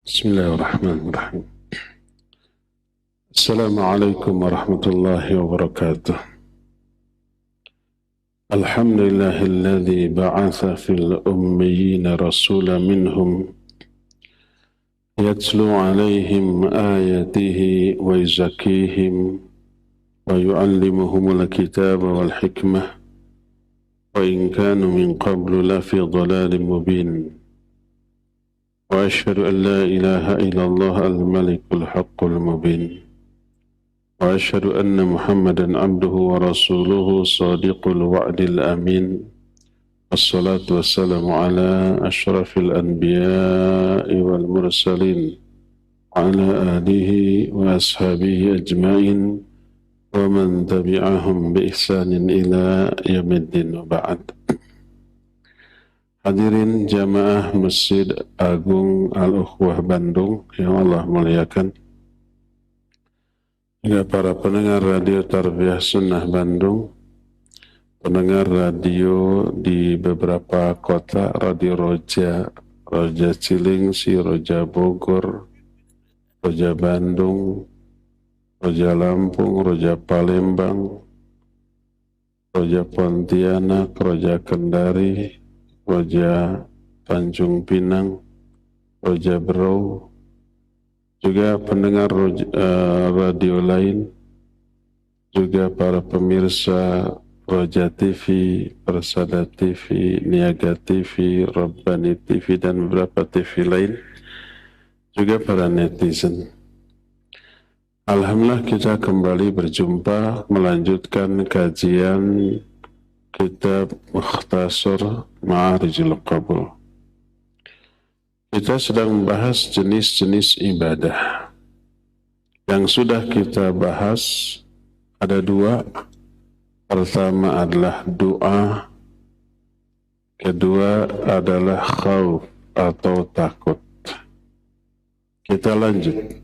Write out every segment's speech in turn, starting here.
بسم الله الرحمن الرحيم. السلام عليكم ورحمة الله وبركاته. الحمد لله الذي بعث في الأميين رسولا منهم يتلو عليهم آياته ويزكيهم ويعلمهم الكتاب والحكمة وإن كانوا من قبل لفي ضلال مبين. وأشهد أن لا إله إلا الله الملك الحق المبين. وأشهد أن محمدا عبده ورسوله صادق الوعد الأمين. والصلاة والسلام على أشرف الأنبياء والمرسلين وعلى آله وأصحابه أجمعين ومن تبعهم بإحسان إلى يوم الدين وبعد. Hadirin jamaah Masjid Agung Al-Ukhwah Bandung yang Allah muliakan, juga para pendengar radio Tarbiyah Sunnah Bandung, pendengar radio di beberapa kota, Radio Roja, Roja Cilingsi, Roja Bogor, Roja Bandung, Roja Lampung, Roja Palembang, Roja Pontianak, Roja Kendari, Roja Tanjung Pinang, Roja Berau, juga pendengar radio lain, juga para pemirsa Roja TV, Persada TV, Niaga TV, Rabbani TV, dan beberapa TV lain, juga para netizen. Alhamdulillah kita kembali berjumpa melanjutkan kajian Kitab Mukhtasar Ma'arijul Qabul. Kita sedang membahas jenis-jenis ibadah. Yang sudah kita bahas ada dua. Pertama adalah doa, kedua adalah khauf atau takut. Kita lanjut.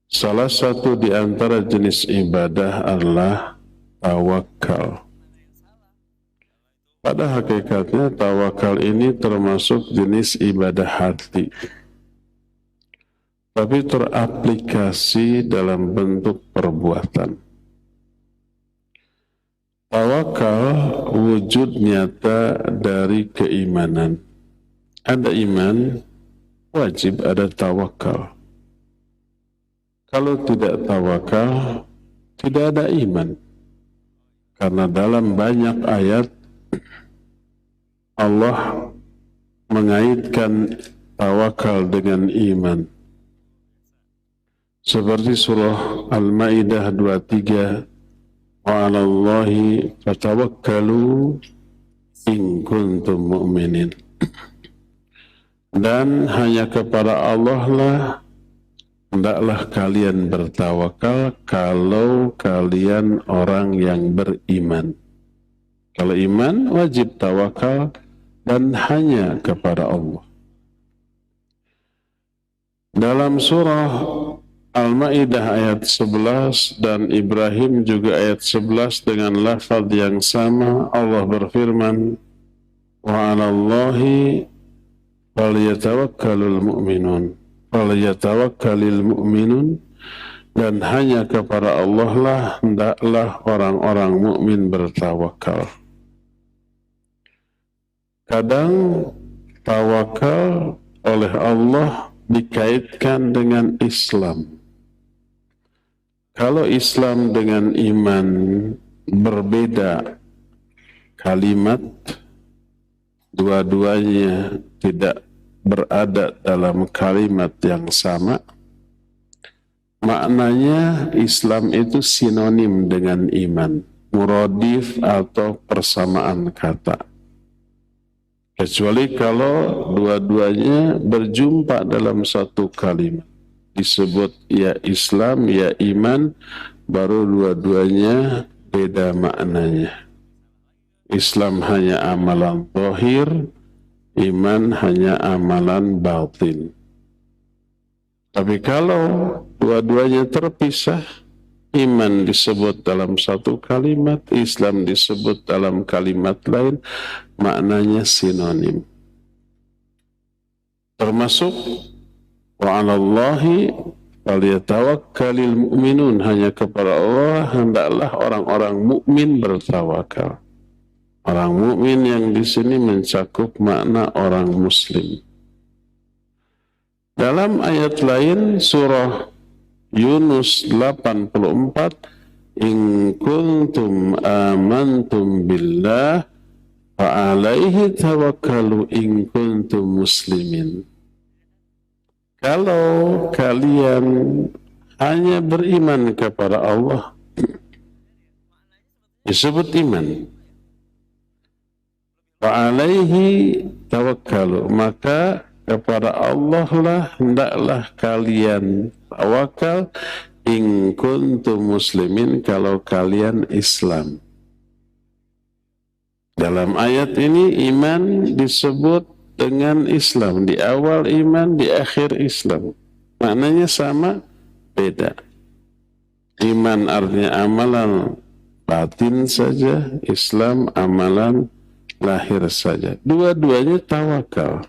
Salah satu di antara jenis ibadah adalah tawakal. Pada hakikatnya tawakal ini termasuk jenis ibadah hati, tapi teraplikasi dalam bentuk perbuatan. Tawakal wujud nyata dari keimanan. Ada iman, wajib ada tawakal. Kalau tidak tawakal, tidak ada iman. Karena dalam banyak ayat Allah mengaitkan tawakal dengan iman. Seperti surah Al-Maidah 23, wa 'alallahi fatawakkalu in kuntum mu'minin. Dan hanya kepada Allah lah hendaklah kalian bertawakal kalau kalian orang yang beriman. Kalau iman wajib tawakal dan hanya kepada Allah. Dalam surah Al-Maidah ayat 11 dan Ibrahim juga ayat 11 dengan lafaz yang sama, Allah berfirman, wa 'alallahi falyatawakkalul mu'minun. Falyatawakkalul mu'minun, dan hanya kepada Allah lah hendaklah orang-orang mukmin bertawakal. Kadang tawakal oleh Allah dikaitkan dengan Islam. Kalau Islam dengan iman berbeda kalimat, dua-duanya tidak berada dalam kalimat yang sama, maknanya Islam itu sinonim dengan iman, muradif atau persamaan kata. Kecuali kalau dua-duanya berjumpa dalam satu kalimat, disebut ya Islam, ya iman, baru dua-duanya beda maknanya. Islam hanya amalan zahir, iman hanya amalan batin. Tapi kalau dua-duanya terpisah, iman disebut dalam satu kalimat, Islam disebut dalam kalimat lain, maknanya sinonim. Termasuk Wa 'alallahi falyatawakkalul mu'minun, hanya kepada Allah hendaklah orang-orang mukmin bertawakal. Orang mukmin yang di sini mencakup makna orang muslim. Dalam ayat lain surah Yunus 84, in kuntum amantum billah fa alaihi tawakkalu in kuntum muslimin. Kalau kalian hanya beriman kepada Allah, disebut iman. Fa alaihi tawakkalu, maka kepada Allah lah hendaklah kalian tawakal, in kuntum muslimin, kalau kalian Islam. Dalam ayat ini iman disebut dengan Islam, di awal iman, di akhir Islam. Maknanya sama, beda. Iman artinya amalan batin saja, Islam amalan lahir saja. Dua-duanya tawakal.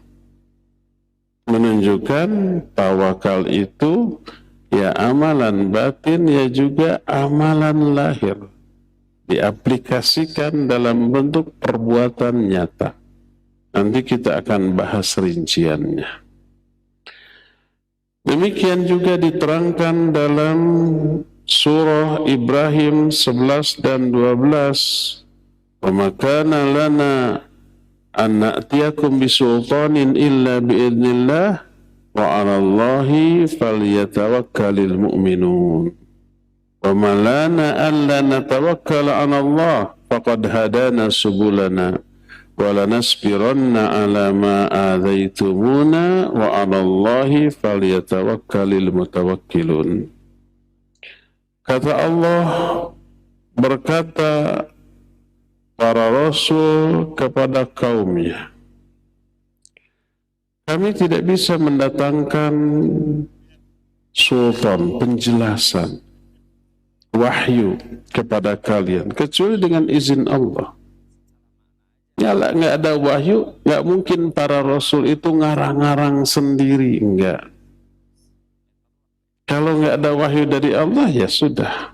Menunjukkan tawakal itu ya amalan batin, ya juga amalan lahir. Diaplikasikan dalam bentuk perbuatan nyata. Nanti kita akan bahas rinciannya. Demikian juga diterangkan dalam surah Ibrahim 11 dan 12. Wa ma kana lana an na'tiyakum bisultanin illa biidznillah wa 'alallahi falyatawakkalul mu'minun. Wa ma lana alla natawakkala 'alallah faqad hadana subulana wa lanasbiranna 'ala ma adzaitumuna wa 'alallahi falyatawakkalul mutawakkilun. Kata Allah, berkata para rasul kepada kaumnya, kami tidak bisa mendatangkan sultan, penjelasan, wahyu kepada kalian kecuali dengan izin Allah. Nyala nggak ada wahyu, nggak mungkin para rasul itu ngarang-ngarang sendiri, enggak. Kalau nggak ada wahyu dari Allah, ya sudah.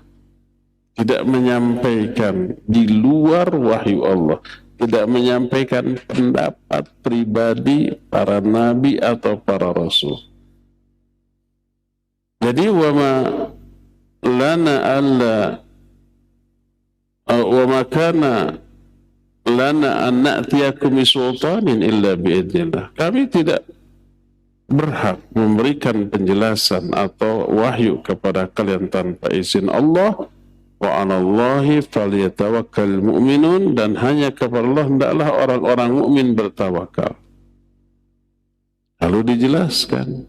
Tidak menyampaikan di luar wahyu Allah, tidak menyampaikan pendapat pribadi para nabi atau para rasul. Jadi wa ma kana lana an na'tiyakum bisultanin illa biidznillah. Kami tidak berhak memberikan penjelasan atau wahyu kepada kalian tanpa izin Allah. Wa 'alallahi falyatawakkalul mu'minun, dan hanya kepada Allah hendaklah orang-orang mukmin bertawakal. Lalu dijelaskan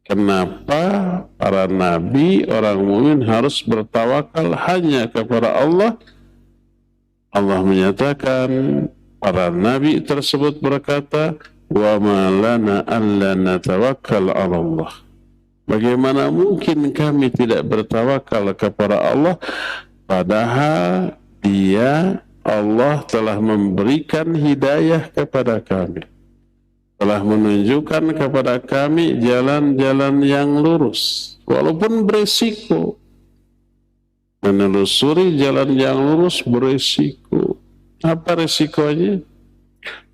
kenapa para nabi, orang mukmin harus bertawakal hanya kepada Allah. Allah menyatakan para nabi tersebut berkata, wa ma lana alla natawakkal 'ala Allah. Bagaimana mungkin kami tidak bertawakal kepada Allah, padahal Dia, Allah telah memberikan hidayah kepada kami, telah menunjukkan kepada kami jalan-jalan yang lurus, walaupun berisiko. Menelusuri jalan yang lurus berisiko. Apa risikonya?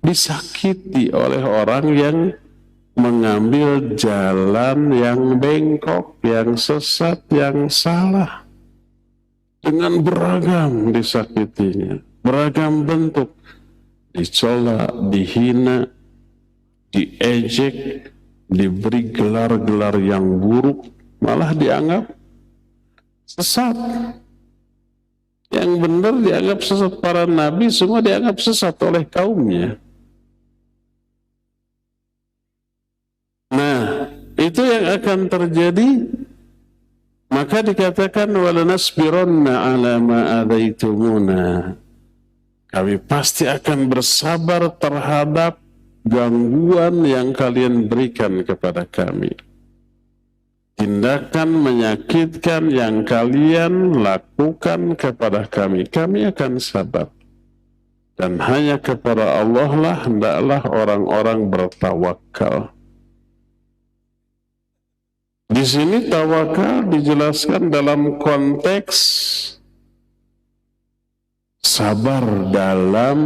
Disakiti oleh orang yang mengambil jalan yang bengkok, yang sesat, yang salah. Dengan beragam disakitinya, beragam bentuk. Dicela, dihina, diejek, diberi gelar-gelar yang buruk, malah dianggap sesat. Yang benar dianggap sesat, para nabi semua dianggap sesat oleh kaumnya. Nah, itu yang akan terjadi. Maka dikatakan walanasbiranna 'ala ma adzaitumuna. Kami pasti akan bersabar terhadap gangguan yang kalian berikan kepada kami. Tindakan menyakitkan yang kalian lakukan kepada kami, kami akan sabar. Dan hanya kepada Allah lah hendaklah orang-orang bertawakal. Di sini tawakal dijelaskan dalam konteks sabar dalam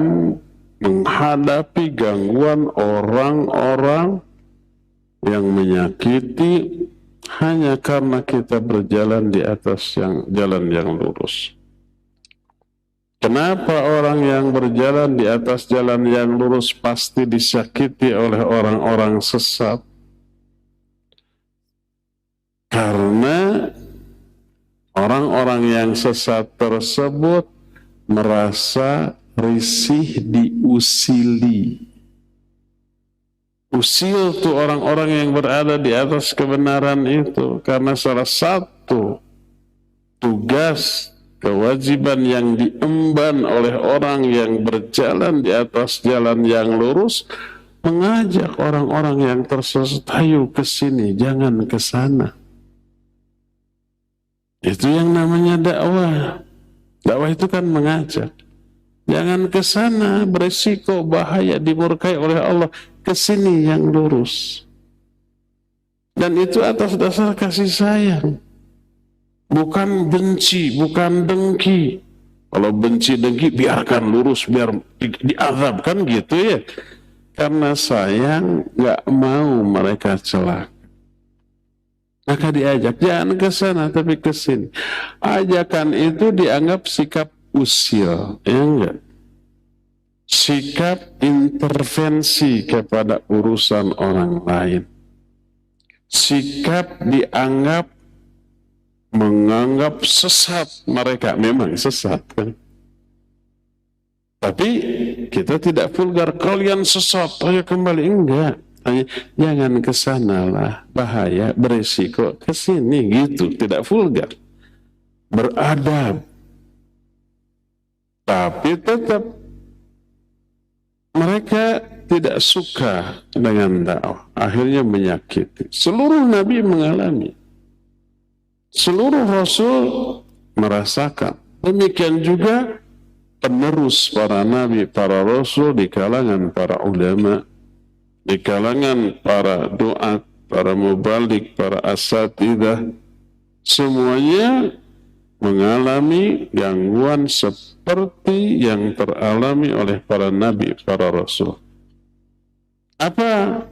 menghadapi gangguan orang-orang yang menyakiti hanya karena kita berjalan di atas jalan yang lurus. Kenapa orang yang berjalan di atas jalan yang lurus pasti disakiti oleh orang-orang sesat? Karena orang-orang yang sesat tersebut merasa risih diusili. Usil tuh orang-orang yang berada di atas kebenaran itu, karena salah satu tugas kewajiban yang diemban oleh orang yang berjalan di atas jalan yang lurus, mengajak orang-orang yang tersesat, ayo ke sini, jangan ke sana. Itu yang namanya dakwah. Dakwah itu kan mengajak. Jangan ke sana, beresiko, bahaya, dimurkai oleh Allah. Ke sini yang lurus. Dan itu atas dasar kasih sayang. Bukan benci, bukan dengki. Kalau benci, dengki, biarkan lurus, biar diazab, kan gitu ya. Karena sayang, gak mau mereka celaka. Maka diajak, jangan ke sana tapi ke sini. Ajakan itu dianggap sikap usil, ya enggak? Sikap intervensi kepada urusan orang lain. Sikap menganggap sesat mereka, memang sesat kan? Tapi kita tidak vulgar, kalian sesat, ayo kembali, enggak. Jangan ke sana lah, bahaya, beresiko, ke sini gitu, tidak vulgar, beradab. Tapi tetap mereka tidak suka dengan dakwah, akhirnya menyakiti. Seluruh nabi mengalami, seluruh rasul merasakan. Demikian juga penerus para nabi, para rasul di kalangan para ulama, di kalangan para duat, para mubalik, para asatidah, semuanya mengalami gangguan seperti yang teralami oleh para nabi, para rasul. Apa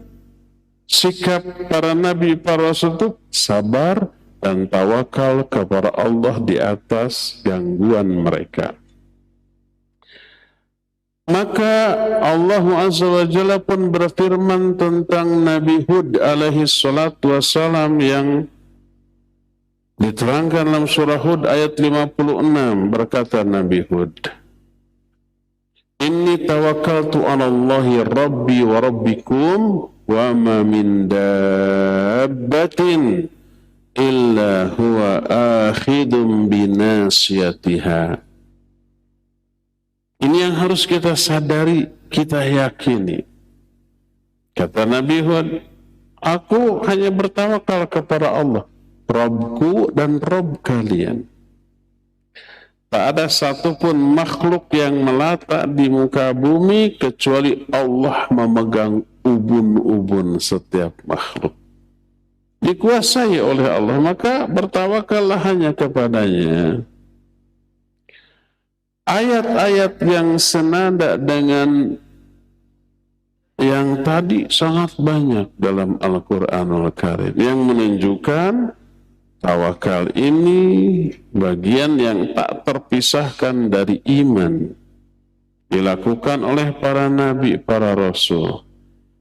sikap para nabi, para rasul itu? Sabar dan tawakal kepada Allah di atas gangguan mereka. Maka Allah Azza wa Jalla pun berfirman tentang Nabi Hud alaihi salatu wassalam yang diterangkan dalam surah Hud ayat 56. Berkata Nabi Hud, Inni tawakkaltu ala Allahi Rabbi wa Rabbikum wa ma min dabbatin illa huwa akhidun binasiyatiha. Ini yang harus kita sadari, kita yakini. Kata Nabi Hud, aku hanya bertawakal kepada Allah, Rabbku dan Rabb kalian. Tak ada satupun makhluk yang melata di muka bumi kecuali Allah memegang ubun-ubun setiap makhluk. Dikuasai oleh Allah, maka bertawakallah hanya kepadanya. Ayat-ayat yang senada dengan yang tadi sangat banyak dalam Al-Quranul Karim yang menunjukkan tawakal ini bagian yang tak terpisahkan dari iman, dilakukan oleh para nabi, para rasul.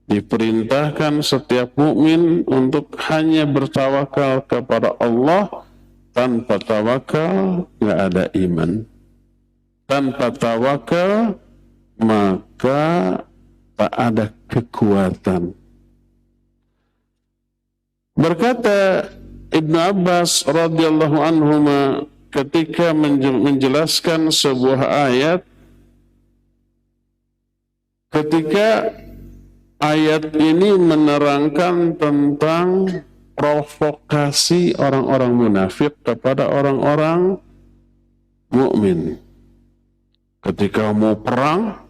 Diperintahkan setiap mukmin untuk hanya bertawakal kepada Allah. Tanpa tawakal nggak ada iman. Tanpa tawakal maka tak ada kekuatan. Berkata Ibnu Abbas radhiyallahu anhuma ketika menjelaskan sebuah ayat, ketika ayat ini menerangkan tentang provokasi orang-orang munafik kepada orang-orang mukmin. Ketika mau perang,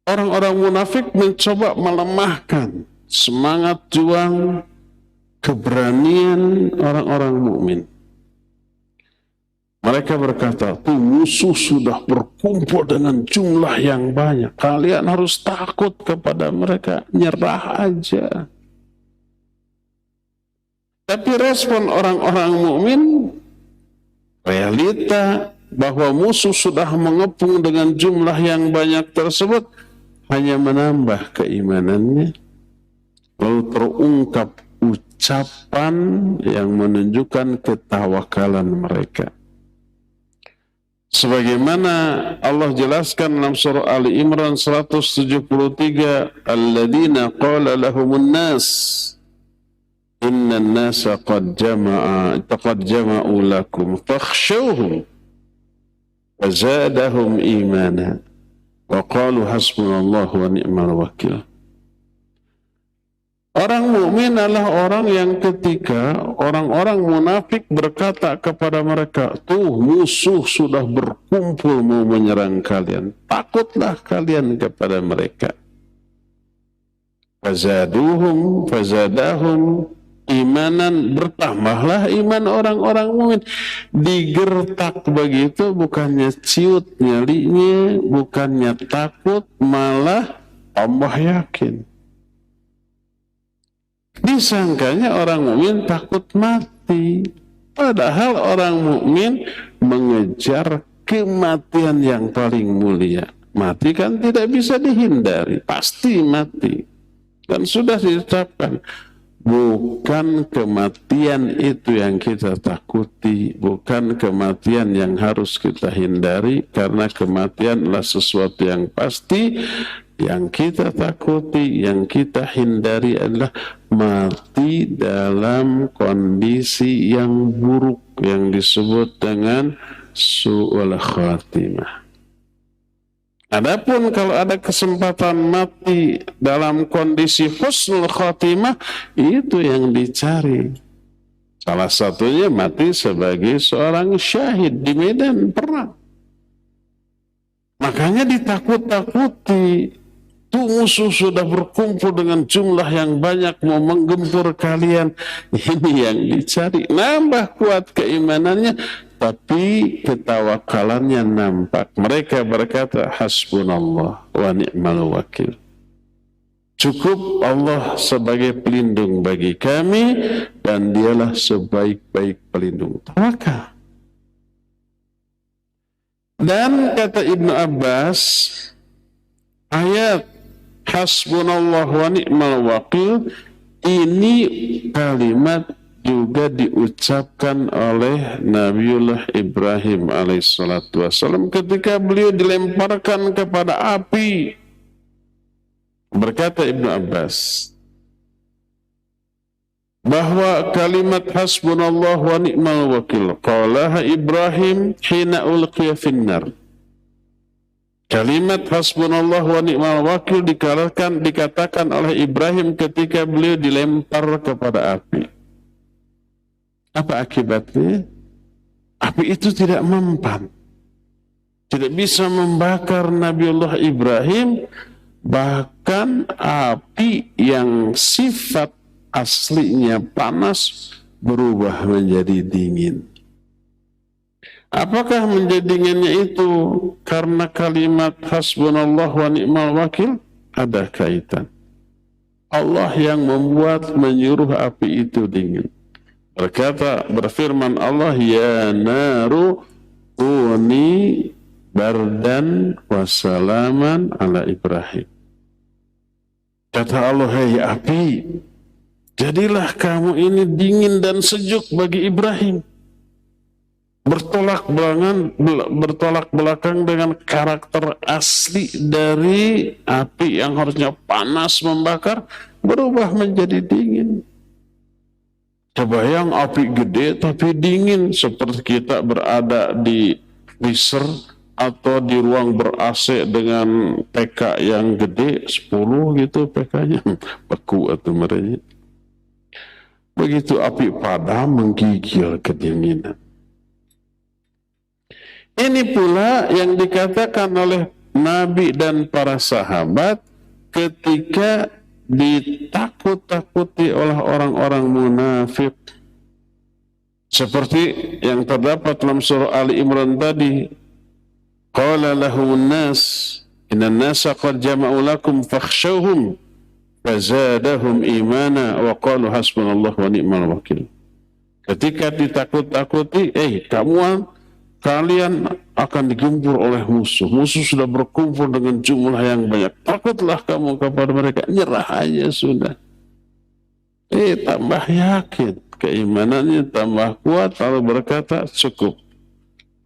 orang-orang munafik mencoba melemahkan semangat juang, keberanian orang-orang mukmin. Mereka berkata, tuh musuh sudah berkumpul dengan jumlah yang banyak. Kalian harus takut kepada mereka, nyerah aja. Tapi respon orang-orang mukmin, realita bahwa musuh sudah mengepung dengan jumlah yang banyak tersebut hanya menambah keimanannya. Lalu terungkap ucapan yang menunjukkan ketawakalan mereka. Sebagaimana Allah jelaskan dalam surah Ali Imran 173, alladzina qala lahumun nas innan nasa qad jama'u lakum fakhshawhum fazadahum imana wa qalu hasbunallahu wa ni'mal wakil. Orang mukmin adalah orang yang ketika orang-orang munafik berkata kepada mereka, tuh musuh sudah berkumpul mau menyerang kalian, takutlah kalian kepada mereka. Fazadahum imanan, bertambahlah iman orang-orang mukmin. Digertak begitu bukannya ciut nyalinya, bukannya takut, malah tambah yakin. Disangkanya orang mukmin takut mati, padahal orang mukmin mengejar kematian yang paling mulia. Mati kan tidak bisa dihindari, pasti mati. Dan sudah ditetapkan, bukan kematian itu yang kita takuti, bukan kematian yang harus kita hindari, karena kematian adalah sesuatu yang pasti. Yang kita takuti, yang kita hindari adalah mati dalam kondisi yang buruk yang disebut dengan su'ul khatimah. Adapun kalau ada kesempatan mati dalam kondisi husnul khatimah, itu yang dicari. Salah satunya mati sebagai seorang syahid di medan perang. Makanya ditakut-takuti. Tuh musuh sudah berkumpul dengan jumlah yang banyak mau menggempur kalian. Ini yang dicari. Nambah kuat keimanannya, tapi ketawakalannya nampak. Mereka berkata, hasbunallah wa ni'mal wakil. Cukup Allah sebagai pelindung bagi kami, dan dialah sebaik-baik pelindung. Tawakal. Dan kata Ibnu Abbas, ayat hasbunallah wa ni'mal wakil ini kalimat juga diucapkan oleh Nabiullah Ibrahim alaihissalatu wassalam ketika beliau dilemparkan kepada api. Berkata Ibnu Abbas bahwa kalimat hasbunallah wa ni'mal wakil qalaha Ibrahim hina ulqiya finnar. Kalimat hasbunallah wa ni'mal wakil dikatakan oleh Ibrahim ketika beliau dilempar kepada api. Apa akibatnya? Api itu tidak mempan, tidak bisa membakar Nabiullah Ibrahim. Bahkan api yang sifat aslinya panas berubah menjadi dingin. Apakah menjadi dinginnya itu karena kalimat hasbunallah wa ni'mal wakil? Ada kaitan. Allah yang membuat, menyuruh api itu dingin. Berfirman Allah, ya naru kuni bardan wa salaman ala Ibrahim. Kata Allah, hai api, jadilah kamu ini dingin dan sejuk bagi Ibrahim. Bertolak belakang dengan karakter asli dari api yang harusnya panas membakar, berubah menjadi dingin. Kebayang api gede tapi dingin, seperti kita berada di freezer atau di ruang ber-AC dengan PK yang gede, 10 gitu PK-nya, beku atau merenya. Begitu api padam menggigil kedinginan. Ini pula yang dikatakan oleh Nabi dan para sahabat ketika ditakut-takuti oleh orang-orang munafik. Seperti yang terdapat dalam surah Ali Imran tadi, qala lahumun nas innan nasa qad jama'u lakum fakhshawhum fazadahum imana wa qalu hasbunallahu wa ni'mal wakil. Ketika ditakut-takuti, kalian akan digempur oleh musuh. Musuh sudah berkumpul dengan jumlah yang banyak. Takutlah kamu kepada mereka, nyerah aja sudah. Tambah yakin, keimanannya tambah kuat, lalu berkata, cukup.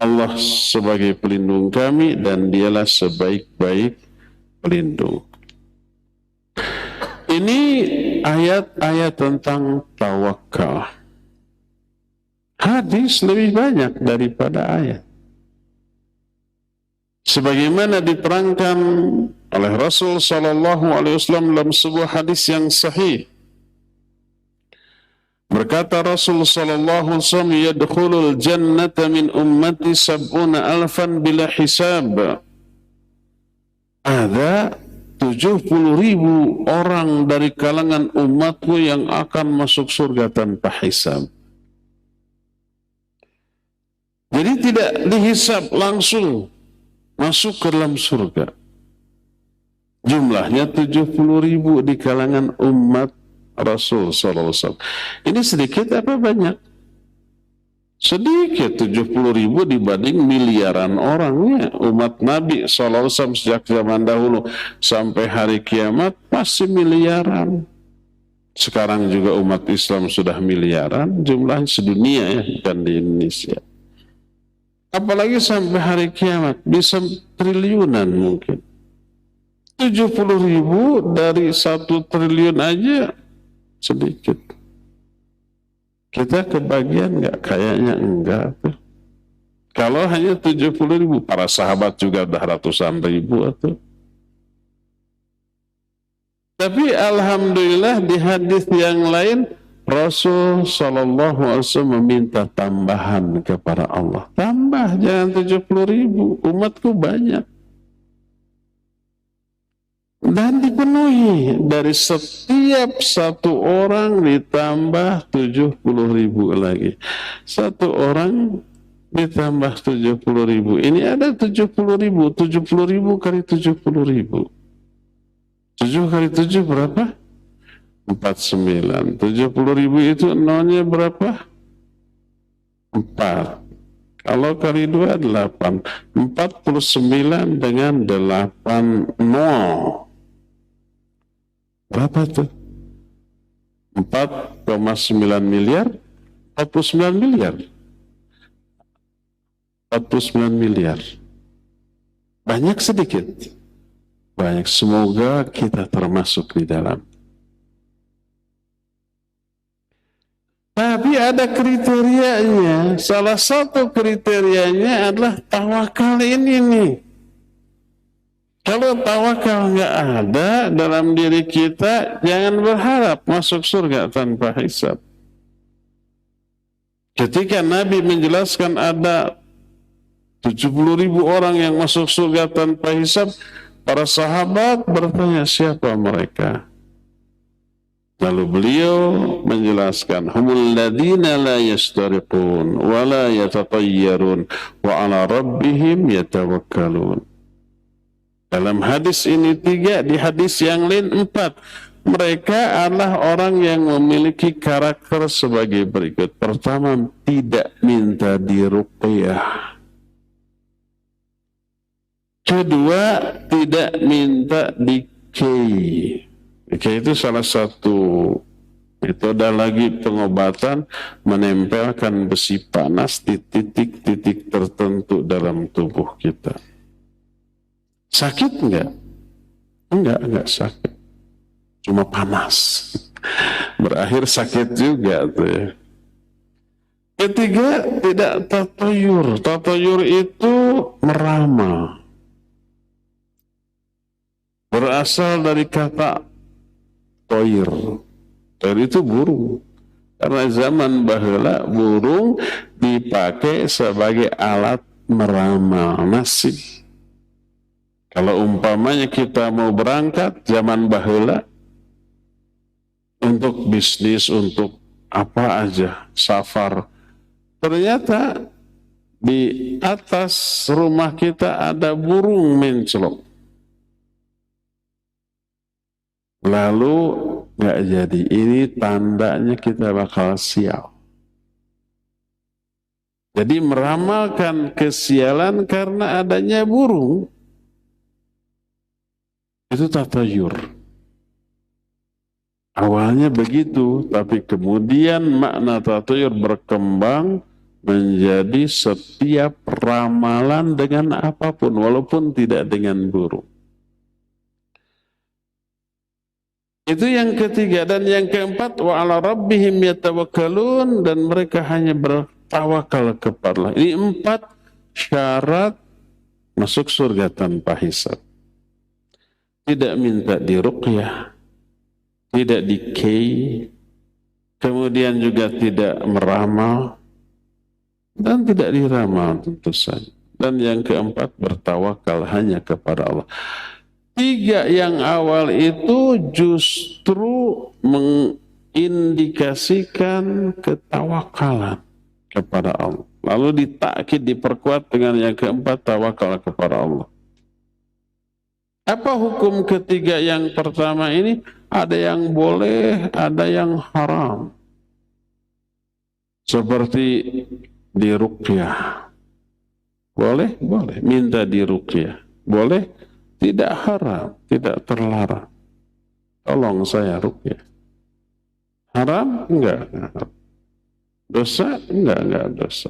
Allah sebagai pelindung kami dan dialah sebaik-baik pelindung. Ini ayat-ayat tentang tawakal. Hadis lebih banyak daripada ayat. Sebagaimana diterangkan oleh Rasul sallallahu alaihi wasallam dalam sebuah hadis yang sahih. Berkata Rasul sallallahu alaihi wasallam, yadkhulul jannata min ummati sab'una alfan bila hisab. Ada 70.000 orang dari kalangan umatku yang akan masuk surga tanpa hisab. Jadi tidak dihisab, langsung masuk ke dalam surga. Jumlahnya 70.000 di kalangan umat Rasul sallallahu alaihi wasallam. Ini sedikit apa banyak? Sedikit, 70.000 dibanding miliaran orangnya. Umat Nabi sallallahu alaihi wasallam sejak zaman dahulu sampai hari kiamat masih miliaran. Sekarang juga umat Islam sudah miliaran, jumlahnya sedunia ya, bukan di Indonesia. Apalagi sampai hari kiamat bisa triliunan mungkin. 70.000 dari 1 triliun aja sedikit. Kita kebagian nggak? Kayaknya enggak. Kalau hanya 70.000, para sahabat juga udah ratusan ribu atau. Tapi alhamdulillah di hadis yang lain Rasul sallallahu alaihi wasallam meminta tambahan kepada Allah. Tambah, jangan 70.000, umatku banyak. Dan dipenuhi dari setiap 1 orang ditambah 70.000 lagi. 1 orang ditambah 70.000. Ini ada 70.000. 70.000 kali 70.000. 7 kali 7 berapa? 49. 70.000 itu nolnya berapa? 4. Kalau kali 2, 8. 49 dengan 8 nol. Berapa tuh? 4,9 miliar? 49 miliar? 49 miliar. Banyak sedikit? Banyak. Semoga kita termasuk di dalam. Tapi ada kriterianya. Salah satu kriterianya adalah tawakal ini nih. Kalau tawakal nggak ada dalam diri kita, jangan berharap masuk surga tanpa hisab. Ketika Nabi menjelaskan ada 70.000 orang yang masuk surga tanpa hisab, para sahabat bertanya, siapa mereka? Lalu beliau menjelaskan, humul ladina la yastariqun wa la yatatayyarun wa ala rabbihim yatawakkalun. Dalam hadis ini 3, di hadis yang lain 4. Mereka adalah orang yang memiliki karakter sebagai berikut. Pertama, tidak minta diruqyah. Kedua, tidak minta dikei. Dikei itu salah satu metode lagi pengobatan, menempelkan besi panas di titik-titik tertentu dalam tubuh kita. Sakit enggak? Enggak sakit. Cuma panas. Berakhir sakit juga tuh ya. Ketiga, tidak tatayur. Tatayur itu meramal. Berasal dari kata toir. Toir itu burung. Karena zaman baheula burung dipakai sebagai alat meramal nasib. Kalau umpamanya kita mau berangkat zaman baheula, untuk bisnis, untuk apa aja, safar. Ternyata di atas rumah kita ada burung mencelok. Lalu nggak jadi. Ini tandanya kita bakal sial. Jadi meramalkan kesialan karena adanya burung itu tatayur. Awalnya begitu, tapi kemudian makna tatayur berkembang menjadi setiap ramalan dengan apapun, walaupun tidak dengan burung. Itu yang ketiga. Dan yang keempat, wa ala rabbihim yatawakkalun, dan mereka hanya bertawakal kepada Allah. Ini 4 syarat masuk surga tanpa hisab. Tidak minta diruqyah, tidak dikei, kemudian juga tidak meramal, dan tidak diramal tentu saja. Dan yang keempat, bertawakal hanya kepada Allah. 3 yang awal itu justru mengindikasikan ketawakalan kepada Allah. Lalu ditakkid, diperkuat dengan yang keempat, tawakal kepada Allah. Apa hukum ketiga yang pertama ini? Ada yang boleh, ada yang haram. Seperti diruqyah. Boleh? Boleh. Minta diruqyah. Boleh? Tidak haram, tidak terlarang. Tolong saya ruqyah. Haram? Enggak. Dosa? Enggak dosa.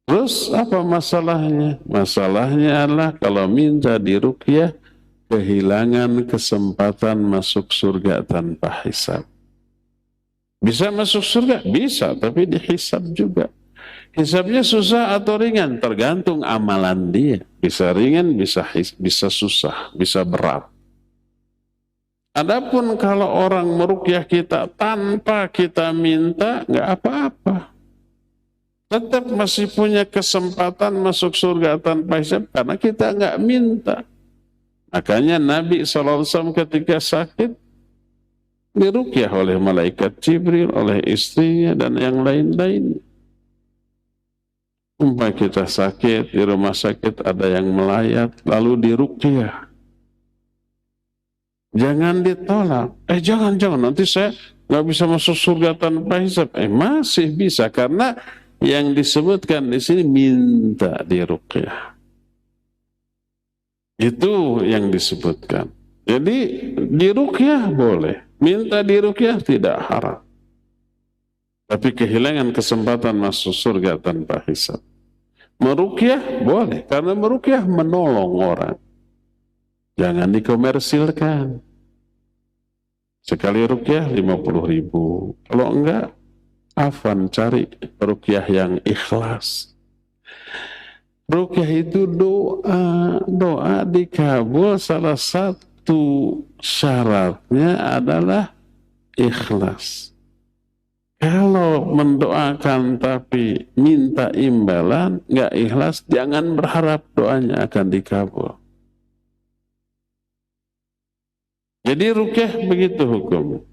Terus apa masalahnya? Masalahnya adalah kalau minta diruqyah, kehilangan kesempatan masuk surga tanpa hisab. Bisa masuk surga? Bisa, tapi dihisab juga. Hisabnya susah atau ringan? Tergantung amalan dia. Bisa ringan, bisa susah, bisa berat. Adapun kalau orang meruqyah kita tanpa kita minta, nggak apa-apa. Tetap masih punya kesempatan masuk surga tanpa hisab karena kita nggak minta. Makanya Nabi SAW ketika sakit diruqyah oleh malaikat Jibril, oleh istrinya, dan yang lain-lain. Umpama kita sakit, di rumah sakit ada yang melayat, lalu diruqyah. Jangan ditolak. Jangan, nanti saya nggak bisa masuk surga tanpa hisab. Masih bisa, karena yang disebutkan di sini minta diruqyah. Itu yang disebutkan. Jadi diruqyah boleh, minta diruqyah tidak haram. Tapi kehilangan kesempatan masuk surga tanpa hisab. Meruqyah boleh, karena meruqyah menolong orang. Jangan dikomersilkan. Sekali ruqyah 50.000. Kalau enggak, afwan, cari ruqyah yang ikhlas. Ruqyah itu doa dikabul, salah satu syaratnya adalah ikhlas. Kalau mendoakan tapi minta imbalan, nggak ikhlas, jangan berharap doanya akan dikabul. Jadi ruqyah begitu hukum.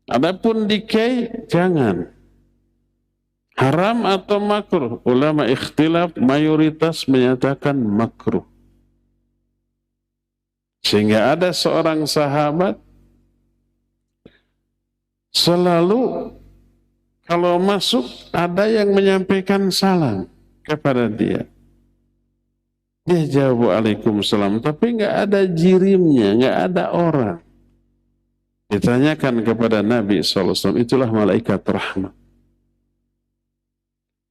Adapun dikei, jangan. Haram atau makruh? Ulama ikhtilaf, mayoritas menyatakan makruh. Sehingga ada seorang sahabat selalu kalau masuk ada yang menyampaikan salam kepada dia. Dia jawab waalaikumsalam, tapi nggak ada jirimnya, nggak ada orang. Ditanyakan kepada Nabi SAW, itulah malaikat rahmat.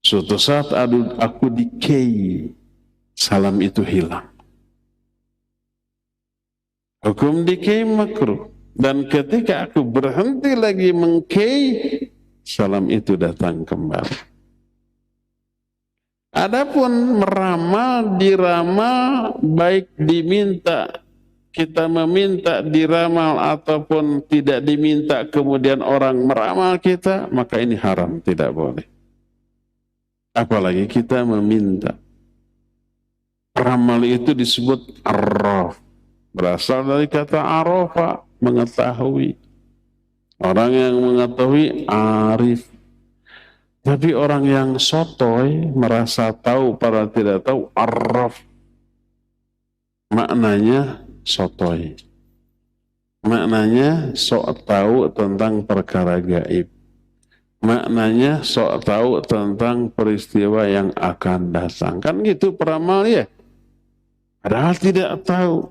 Suatu saat aku dikei, salam itu hilang. Hukum dikei makruh. Dan ketika aku berhenti lagi mengkei, salam itu datang kembali. Adapun meramal, diramal, baik diminta, kita meminta diramal ataupun tidak diminta, kemudian orang meramal kita, maka ini haram, tidak boleh. Apalagi kita meminta. Ramal itu disebut arraf. Berasal dari kata arafa, mengetahui. Orang yang mengetahui arif. Tapi orang yang sotoy merasa tahu pada tidak tahu, araf. Maknanya sotoy. Maknanya sok tahu tentang perkara gaib. Maknanya sok tahu tentang peristiwa yang akan datang. Kan gitu peramal ya. Padahal tidak tahu.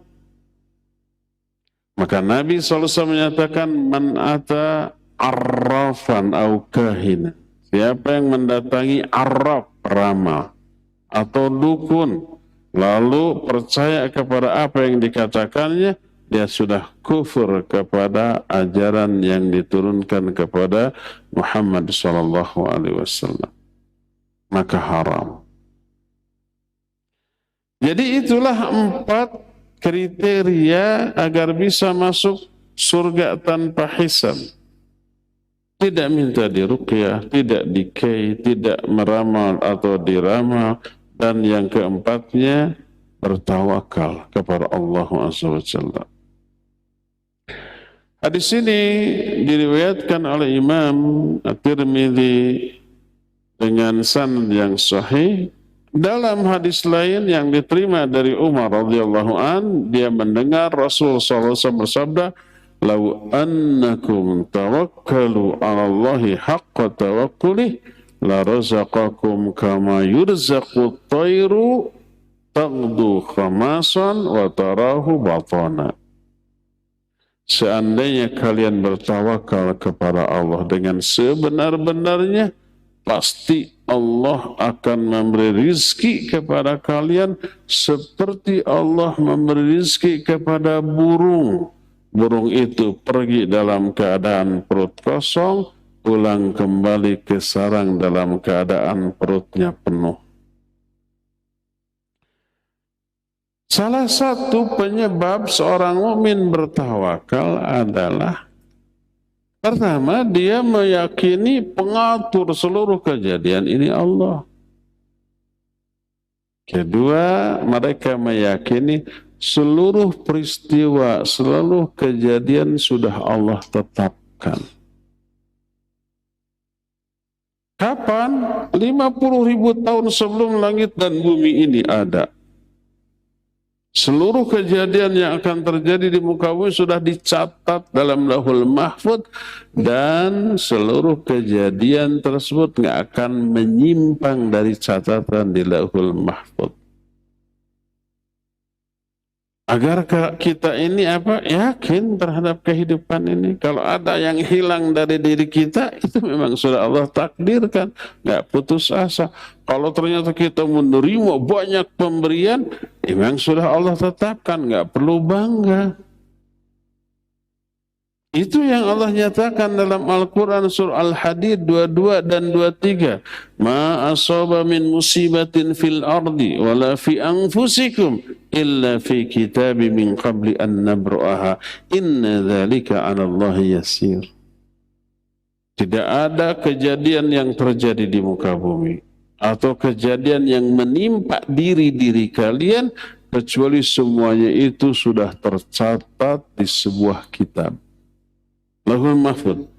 Maka Nabi SAW menyatakan, man ata arrafan au kahina. Siapa yang mendatangi arraf, peramal, atau dukun, lalu percaya kepada apa yang dikatakannya, dia sudah kufur kepada ajaran yang diturunkan kepada Muhammad SAW. Maka haram. Jadi itulah 4 kriteria agar bisa masuk surga tanpa hisab. Tidak minta diruqyah, tidak dikei, tidak meramal atau diramal, dan yang keempatnya bertawakal kepada Allah Azza wa Jalla. Hadis ini diriwayatkan oleh Imam At-Tirmidzi dengan sanad yang sahih. Dalam hadis lain yang diterima dari Umar radhiyallahu an, dia mendengar Rasul sallallahu alaihi wasallam bersabda, "Lau annakum tawakkalu 'ala Allahi haqqa tawakkuli la razaqakum kama yurzaqu at-tayru taghdu khamasan wa tarahu batana." Seandainya kalian bertawakal kepada Allah dengan sebenar-benarnya, pasti Allah akan memberi rizki kepada kalian seperti Allah memberi rizki kepada burung. Burung itu pergi dalam keadaan perut kosong, pulang kembali ke sarang dalam keadaan perutnya penuh. Salah satu penyebab seorang mukmin bertawakal adalah pertama, dia meyakini pengatur seluruh kejadian ini Allah. Kedua, mereka meyakini seluruh peristiwa, seluruh kejadian sudah Allah tetapkan. Kapan? 50.000 tahun sebelum langit dan bumi ini ada. Seluruh kejadian yang akan terjadi di muka bumi sudah dicatat dalam Lauhul Mahfuz, dan seluruh kejadian tersebut nggak akan menyimpang dari catatan di Lauhul Mahfuz. Agar kita ini yakin terhadap kehidupan ini. Kalau ada yang hilang dari diri kita, itu memang sudah Allah takdirkan, nggak putus asa. Kalau ternyata kita menerima banyak pemberian, memang sudah Allah tetapkan, nggak perlu bangga. Itu yang Allah nyatakan dalam Al-Quran surah Al-Hadid 22 dan 23. Ma asaba min musibatin fil ardi wala fi anfusikum illa fi kitabi min qabli an nabru'aha inna dzalika 'ala Allahi yasir. Tidak ada kejadian yang terjadi di muka bumi atau kejadian yang menimpa diri-diri kalian kecuali semuanya itu sudah tercatat di sebuah kitab Lauhul Mahfuz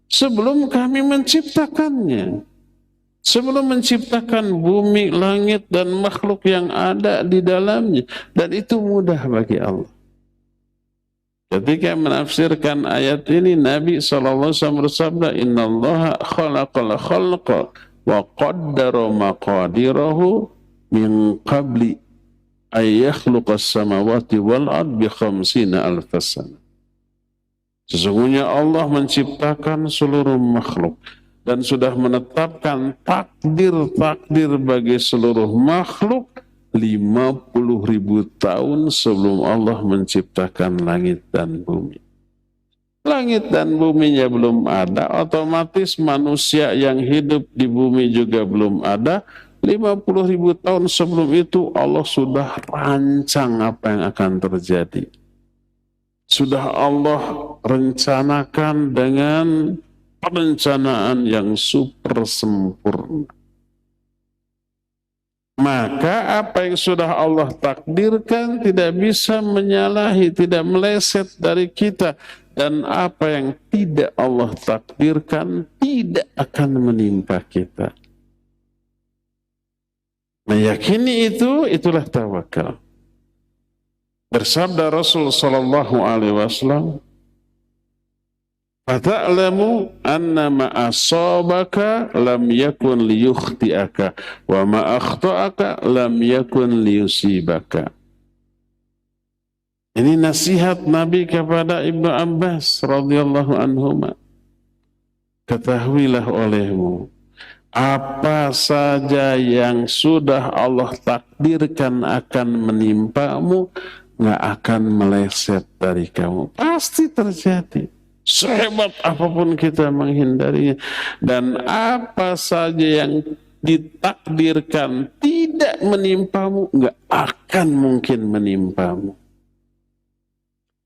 sebelum kami menciptakannya, sebelum menciptakan bumi, langit dan makhluk yang ada di dalamnya, dan itu mudah bagi Allah. Ketika menafsirkan ayat ini, Nabi SAW bersabda, Inna Allah khalaqal khalqa wa qaddara maqadirahu min qabli ayyakhluqas samawati wal ard bi 50 alf sana. Sesungguhnya Allah menciptakan seluruh makhluk dan sudah menetapkan takdir-takdir bagi seluruh makhluk 50.000 tahun sebelum Allah menciptakan langit dan bumi. Langit dan buminya belum ada, otomatis manusia yang hidup di bumi juga belum ada. 50.000 tahun sebelum itu Allah sudah rancang apa yang akan terjadi. Sudah Allah rencanakan dengan perencanaan yang super sempurna. Maka apa yang sudah Allah takdirkan tidak bisa menyalahi, tidak meleset dari kita. dan apa yang tidak Allah takdirkan tidak akan menimpa kita. Meyakini itulah tawakal. Bersabda Rasul sallallahu alaihi wasallam, "Fata'lamu anna ma asabaka lam yakun liyukhti'aka wa ma akhta'aka lam yakun liyusibaka." Ini nasihat Nabi kepada Ibnu Abbas radhiyallahu anhuma. Ketahuilah olehmu, apa saja yang sudah Allah takdirkan akan menimpamu, nggak akan meleset dari kamu. Pasti terjadi. Sehebat apapun kita menghindarinya. Dan apa saja yang ditakdirkan tidak menimpamu, nggak akan mungkin menimpamu.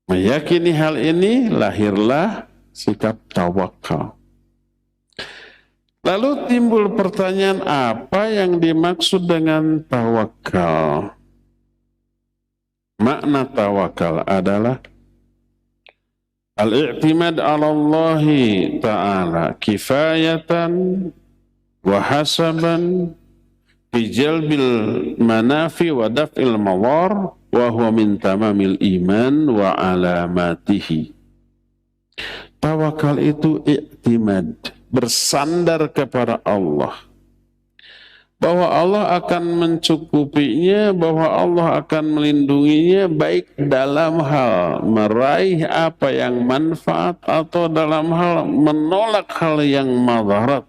Meyakini hal ini, lahirlah sikap tawakal. Lalu timbul pertanyaan, apa yang dimaksud dengan tawakal? Makna tawakal adalah al-i'timad 'ala Allah Ta'ala kifayatan wa hasaban fi jalbil manafi wa daf'il mawar wa huwa min tamamil iman wa alamatihi. Tawakal itu i'timad, bersandar kepada Allah, bahwa Allah akan mencukupinya, bahwa Allah akan melindunginya, baik dalam hal meraih apa yang manfaat atau dalam hal menolak hal yang madarat.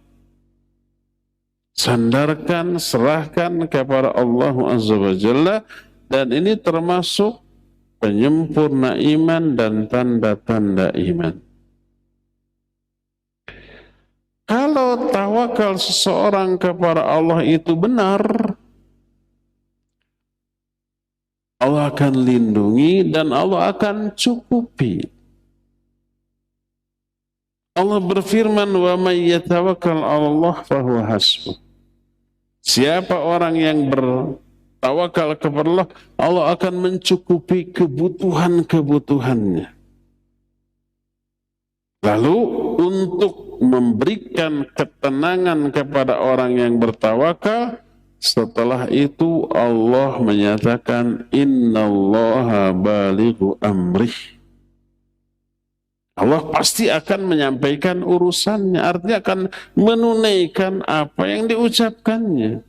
Sandarkan, serahkan kepada Allah Azza wa Jalla, dan ini termasuk penyempurna iman dan tanda-tanda iman. Kalau tawakal seseorang kepada Allah itu benar, Allah akan lindungi dan Allah akan cukupi. Allah berfirman, "Wa may yatawakkal 'ala Allah fahuwa hasbuh." Siapa orang yang bertawakal kepada Allah, Allah akan mencukupi kebutuhan-kebutuhannya. Lalu untuk memberikan ketenangan kepada orang yang bertawakal, setelah itu Allah menyatakan, "Innallaha balighu amrih." Allah pasti akan menyampaikan urusannya, artinya akan menunaikan apa yang diucapkannya.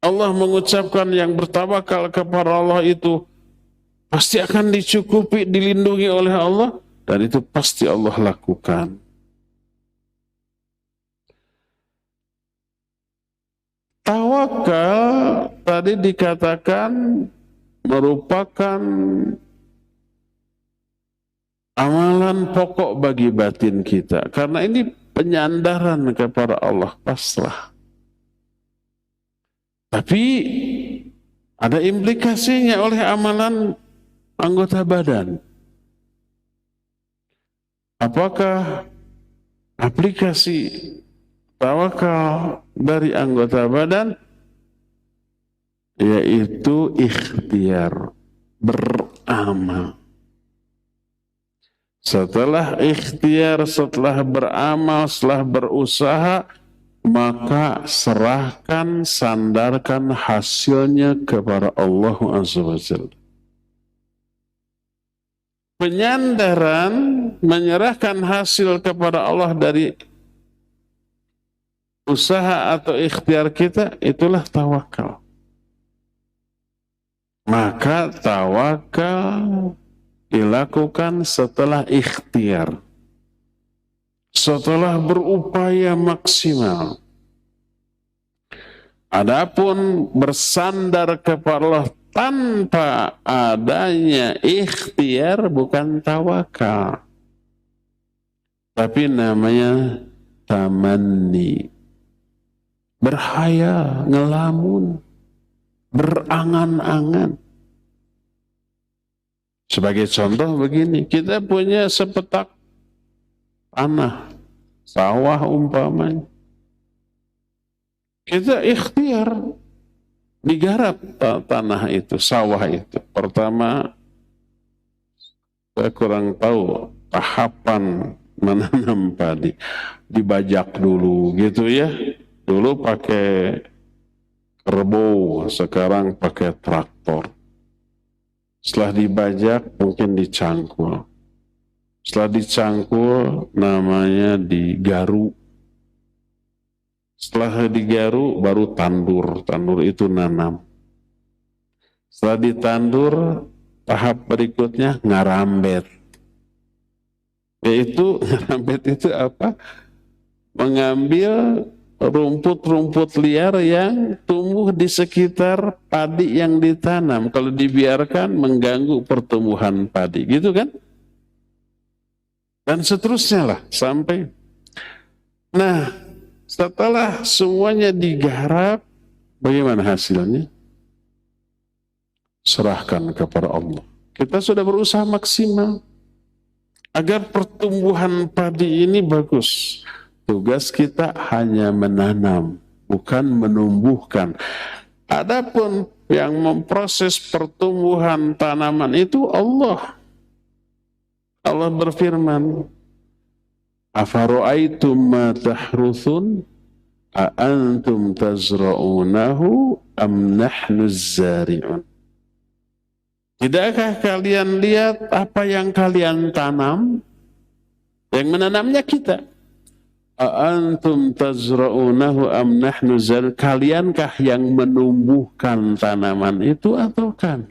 Allah mengucapkan yang bertawakal kepada Allah itu pasti akan dicukupi, dilindungi oleh Allah, dan itu pasti Allah lakukan. Tawakal tadi dikatakan merupakan amalan pokok bagi batin kita, karena ini penyandaran kepada Allah, pasrah. Tapi ada implikasinya oleh amalan anggota badan. Apakah aplikasi tawakal dari anggota badan? Yaitu ikhtiar, beramal. Setelah ikhtiar, setelah beramal, setelah berusaha, maka serahkan, sandarkan hasilnya kepada Allah Azza wa Jalla. Penyandaran, menyerahkan hasil kepada Allah dari usaha atau ikhtiar kita, itulah tawakal. Maka tawakal dilakukan setelah ikhtiar, setelah berupaya maksimal. Adapun bersandar kepada Allah tanpa adanya ikhtiar bukan tawakal, tapi namanya tamanni, berhayal, ngelamun, berangan-angan. Sebagai contoh begini, kita punya sepetak tanah, sawah umpamanya. Kita ikhtiar digarap tanah itu, sawah itu. Pertama Saya kurang tahu tahapan menanam padi. Dibajak dulu gitu ya. Dulu pakai kerbau, sekarang pakai traktor. Setelah dibajak mungkin dicangkul. Setelah dicangkul namanya digaru. Setelah digaru baru tandur. Tandur itu nanam. Setelah ditandur tahap berikutnya ngarambet. Yaitu ngarambet itu apa? Mengambil rumput-rumput liar yang tumbuh di sekitar padi yang ditanam. Kalau dibiarkan mengganggu pertumbuhan padi, gitu kan? Dan seterusnya lah sampai. Nah, setelah semuanya digarap, bagaimana hasilnya? Serahkan kepada Allah. Kita sudah berusaha maksimal agar pertumbuhan padi ini bagus. Tugas kita hanya menanam, bukan menumbuhkan. Adapun yang memproses pertumbuhan tanaman itu Allah. Allah berfirman, "Afara'aitum ma tahruthun a antum tazra'unahu am nahnu zari'un." Tidakkah kalian lihat apa yang kalian tanam? Yang menanamnya kita. Antum tazra'unahu am nahnu zari'un. Kaliankah yang menumbuhkan tanaman itu atau kami?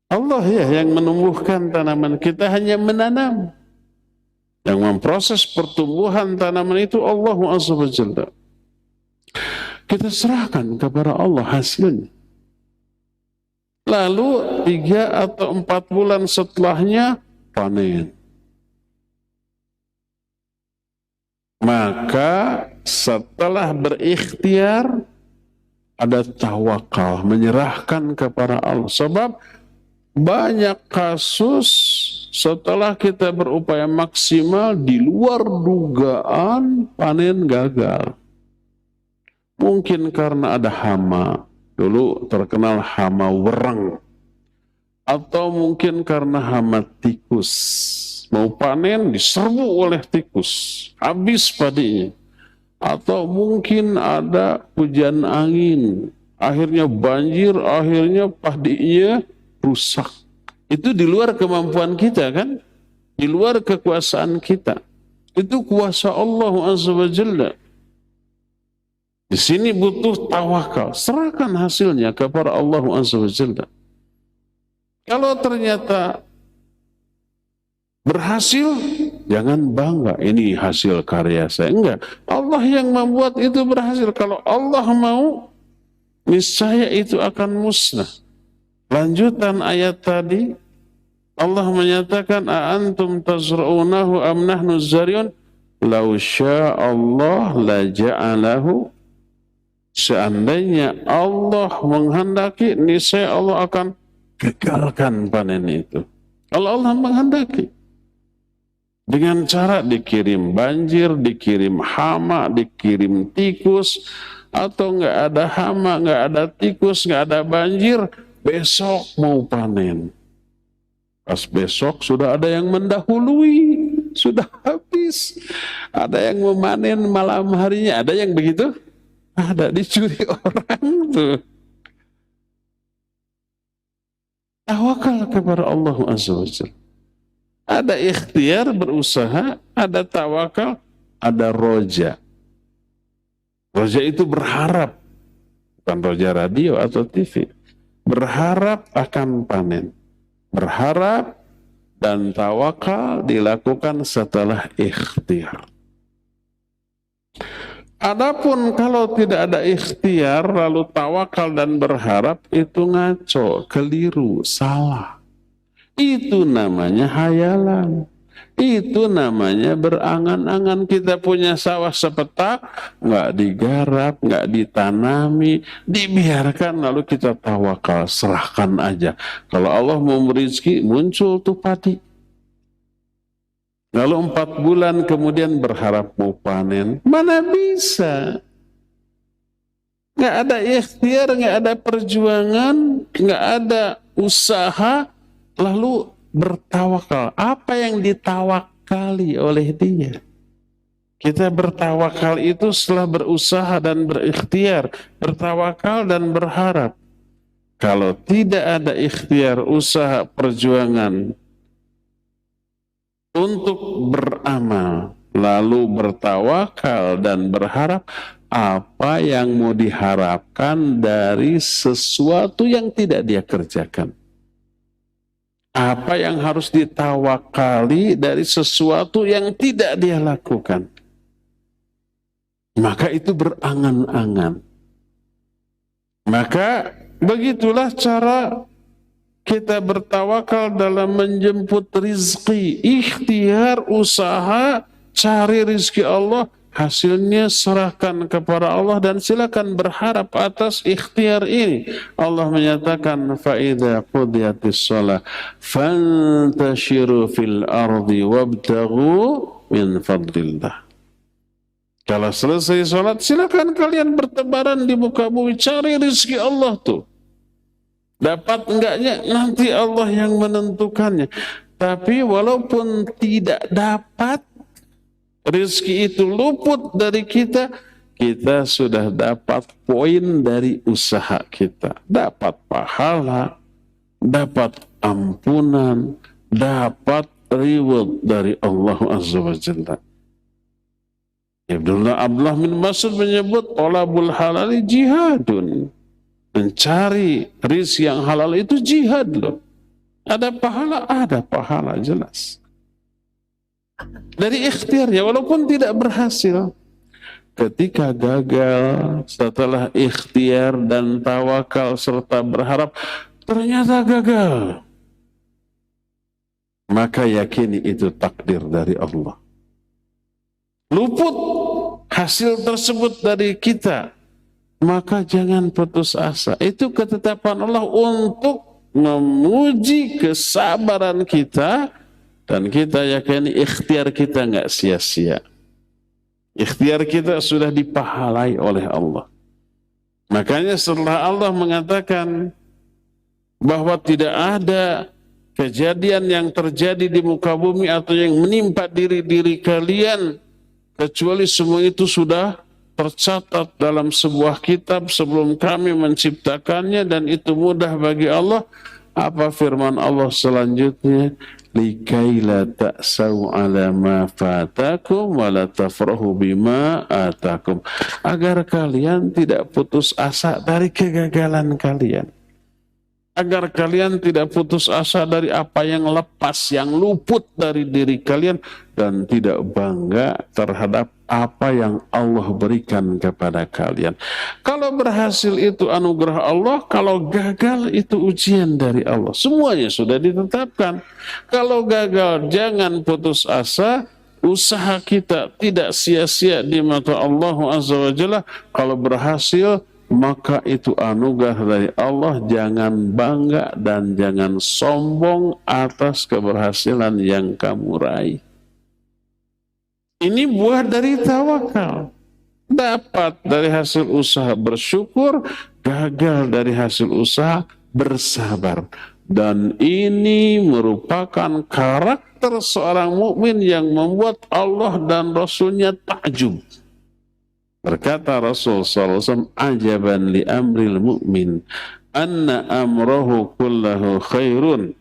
Allah ya yang menumbuhkan tanaman, kita hanya menanam. Yang memproses pertumbuhan tanaman itu Allah Azza wa Jalla. Kita serahkan kepada Allah hasilnya. Lalu 3 atau 4 bulan setelahnya panen. Maka setelah berikhtiar ada tawakal, menyerahkan kepada Allah. Sebab banyak kasus setelah kita berupaya maksimal di luar dugaan panen gagal. Mungkin karena ada hama. Dulu terkenal hama wereng. Atau mungkin karena hama tikus. Mau panen diserbu oleh tikus. Habis padinya. Atau mungkin ada hujan angin. Akhirnya banjir, akhirnya padinya rusak. Itu di luar kemampuan kita kan? Di luar kekuasaan kita. Itu kuasa Allah Azza wa Jalla. Di sini butuh tawakal. Serahkan hasilnya kepada Allah Azza wa Jalla. Kalau ternyata berhasil, jangan bangga. Ini hasil karya saya. Enggak. Allah yang membuat itu berhasil. Kalau Allah mau, niscaya itu akan musnah. Lanjutan ayat tadi, Allah menyatakan, "A'antum tazra'unahu am nahnu zari'un? Lau sya'allah la ja'alahu." Seandainya Allah menghendaki, niscaya Allah akan gagalkan panen itu. Kalau Allah menghendaki. Dengan cara dikirim banjir, dikirim hama, dikirim tikus, atau nggak ada hama, nggak ada tikus, nggak ada banjir, besok mau panen. Pas besok sudah ada yang mendahului, sudah habis. Ada yang memanen malam harinya, ada yang begitu? Ada, dicuri orang tuh. Tawakal kepada Allah Azza wa Jalla. Ada ikhtiar berusaha, ada tawakal, ada roja. Roja itu berharap, bukan roja radio atau TV. Berharap akan panen. Berharap dan tawakal dilakukan setelah ikhtiar. Adapun kalau tidak ada ikhtiar, lalu tawakal dan berharap, itu ngaco, keliru, salah. Itu namanya hayalan. Itu namanya berangan-angan. Kita punya sawah sepetak, nggak digarap, nggak ditanami, dibiarkan, lalu kita tawakal, serahkan aja. Kalau Allah mau rezeki, muncul tuh padi. Lalu 4 bulan kemudian berharap mau panen, mana bisa? Nggak ada ikhtiar, nggak ada perjuangan, nggak ada usaha, lalu bertawakal. Apa yang ditawakali oleh dia? Kita bertawakal itu setelah berusaha dan berikhtiar, bertawakal dan berharap. Kalau tidak ada ikhtiar, usaha, perjuangan untuk beramal, lalu bertawakal dan berharap, apa yang mau diharapkan dari sesuatu yang tidak dia kerjakan? Apa yang harus ditawakali dari sesuatu yang tidak dia lakukan? Maka itu berangan-angan. Maka begitulah cara kita bertawakal dalam menjemput rizki. Ikhtiar, usaha, cari rizki Allah, hasilnya serahkan kepada Allah dan silakan berharap atas ikhtiar ini. Allah menyatakan, فَإِذَا قُضِيَتِ الصَّلَاةِ فَانْتَشِرُوا فِي الْأَرْضِ وَابْتَغُوا مِنْ فَضْلِ اللَّهِ. Kalau selesai sholat, silakan kalian bertebaran di muka bumi, cari rizki Allah tuh. Dapat enggaknya nanti Allah yang menentukannya. Tapi walaupun tidak dapat, rizki itu luput dari kita, kita sudah dapat poin dari usaha kita. Dapat pahala, dapat ampunan, dapat reward dari Allah Azza wa Jalla. Abdullah bin Mas'ud menyebut talabul halali jihadun. Mencari rizki yang halal itu jihad loh. Ada pahala jelas. Dari ikhtiarnya walaupun tidak berhasil. Ketika gagal setelah ikhtiar dan tawakal serta berharap ternyata gagal. Maka yakini itu takdir dari Allah. Luput hasil tersebut dari kita, maka jangan putus asa. Itu ketetapan Allah untuk memuji kesabaran kita, dan kita yakini ikhtiar kita nggak sia-sia. Ikhtiar kita sudah dipahalai oleh Allah. Makanya setelah Allah mengatakan bahwa tidak ada kejadian yang terjadi di muka bumi atau yang menimpa diri kalian, kecuali semua itu sudah tercatat dalam sebuah kitab sebelum kami menciptakannya, dan itu mudah bagi Allah. Apa firman Allah selanjutnya? Likaila ta'sau ala ma fatakum wa la tafrahu bima atakum. Agar kalian tidak putus asa dari kegagalan kalian. Agar kalian tidak putus asa dari apa yang lepas, yang luput dari diri kalian, dan tidak bangga terhadap apa yang Allah berikan kepada kalian. Kalau berhasil itu anugerah Allah, kalau gagal itu ujian dari Allah. Semuanya sudah ditetapkan. Kalau gagal jangan putus asa, usaha kita tidak sia-sia di mata Allah Azza wa Jalla. Kalau berhasil, maka itu anugerah dari Allah. Jangan bangga dan jangan sombong atas keberhasilan yang kamu raih. Ini buah dari tawakal. Dapat dari hasil usaha bersyukur, gagal dari hasil usaha bersabar. Dan ini merupakan karakter seorang mukmin yang membuat Allah dan Rasulnya takjub. Berkata Rasul SAW, ajaban li amril mu'min, anna amrahu kullahu khairun.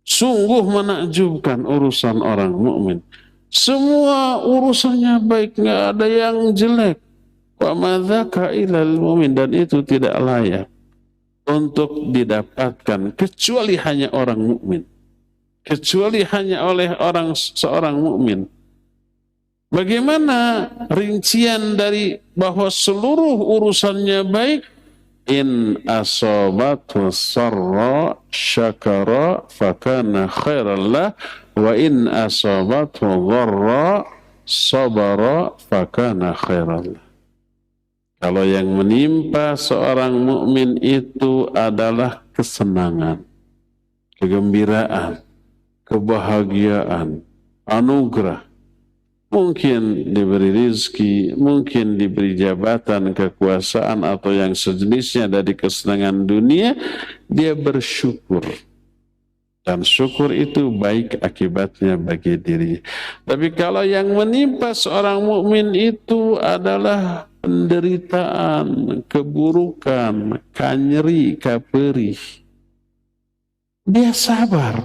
Sungguh menakjubkan urusan orang mukmin. Semua urusannya baik, nggak ada yang jelek. Wa madzaka ilal mu'min, dan itu tidak layak untuk didapatkan kecuali hanya orang mukmin. Kecuali hanya oleh seorang mukmin. Bagaimana rincian dari bahwa seluruh urusannya baik? In asabathu sarra syakara fakana khairan lah, wa in asabathu dharra sabara fakana khairan lah. Kalau yang menimpa seorang mukmin itu adalah kesenangan, kegembiraan, kebahagiaan, anugerah. Mungkin diberi rizki, mungkin diberi jabatan, kekuasaan, atau yang sejenisnya dari kesenangan dunia, dia bersyukur. Dan syukur itu baik akibatnya bagi dirinya. Tapi kalau yang menimpa seorang mukmin itu adalah penderitaan, keburukan, kanyeri, kaperih, dia sabar,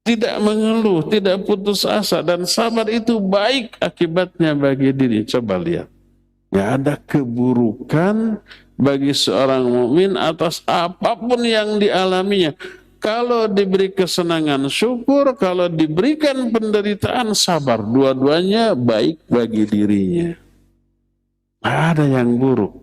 tidak mengeluh, tidak putus asa, dan sabar itu baik akibatnya bagi diri. Coba lihat, nggak ada keburukan bagi seorang mukmin atas apapun yang dialaminya. Kalau diberi kesenangan syukur, kalau diberikan penderitaan sabar, dua-duanya baik bagi dirinya. Nggak ada yang buruk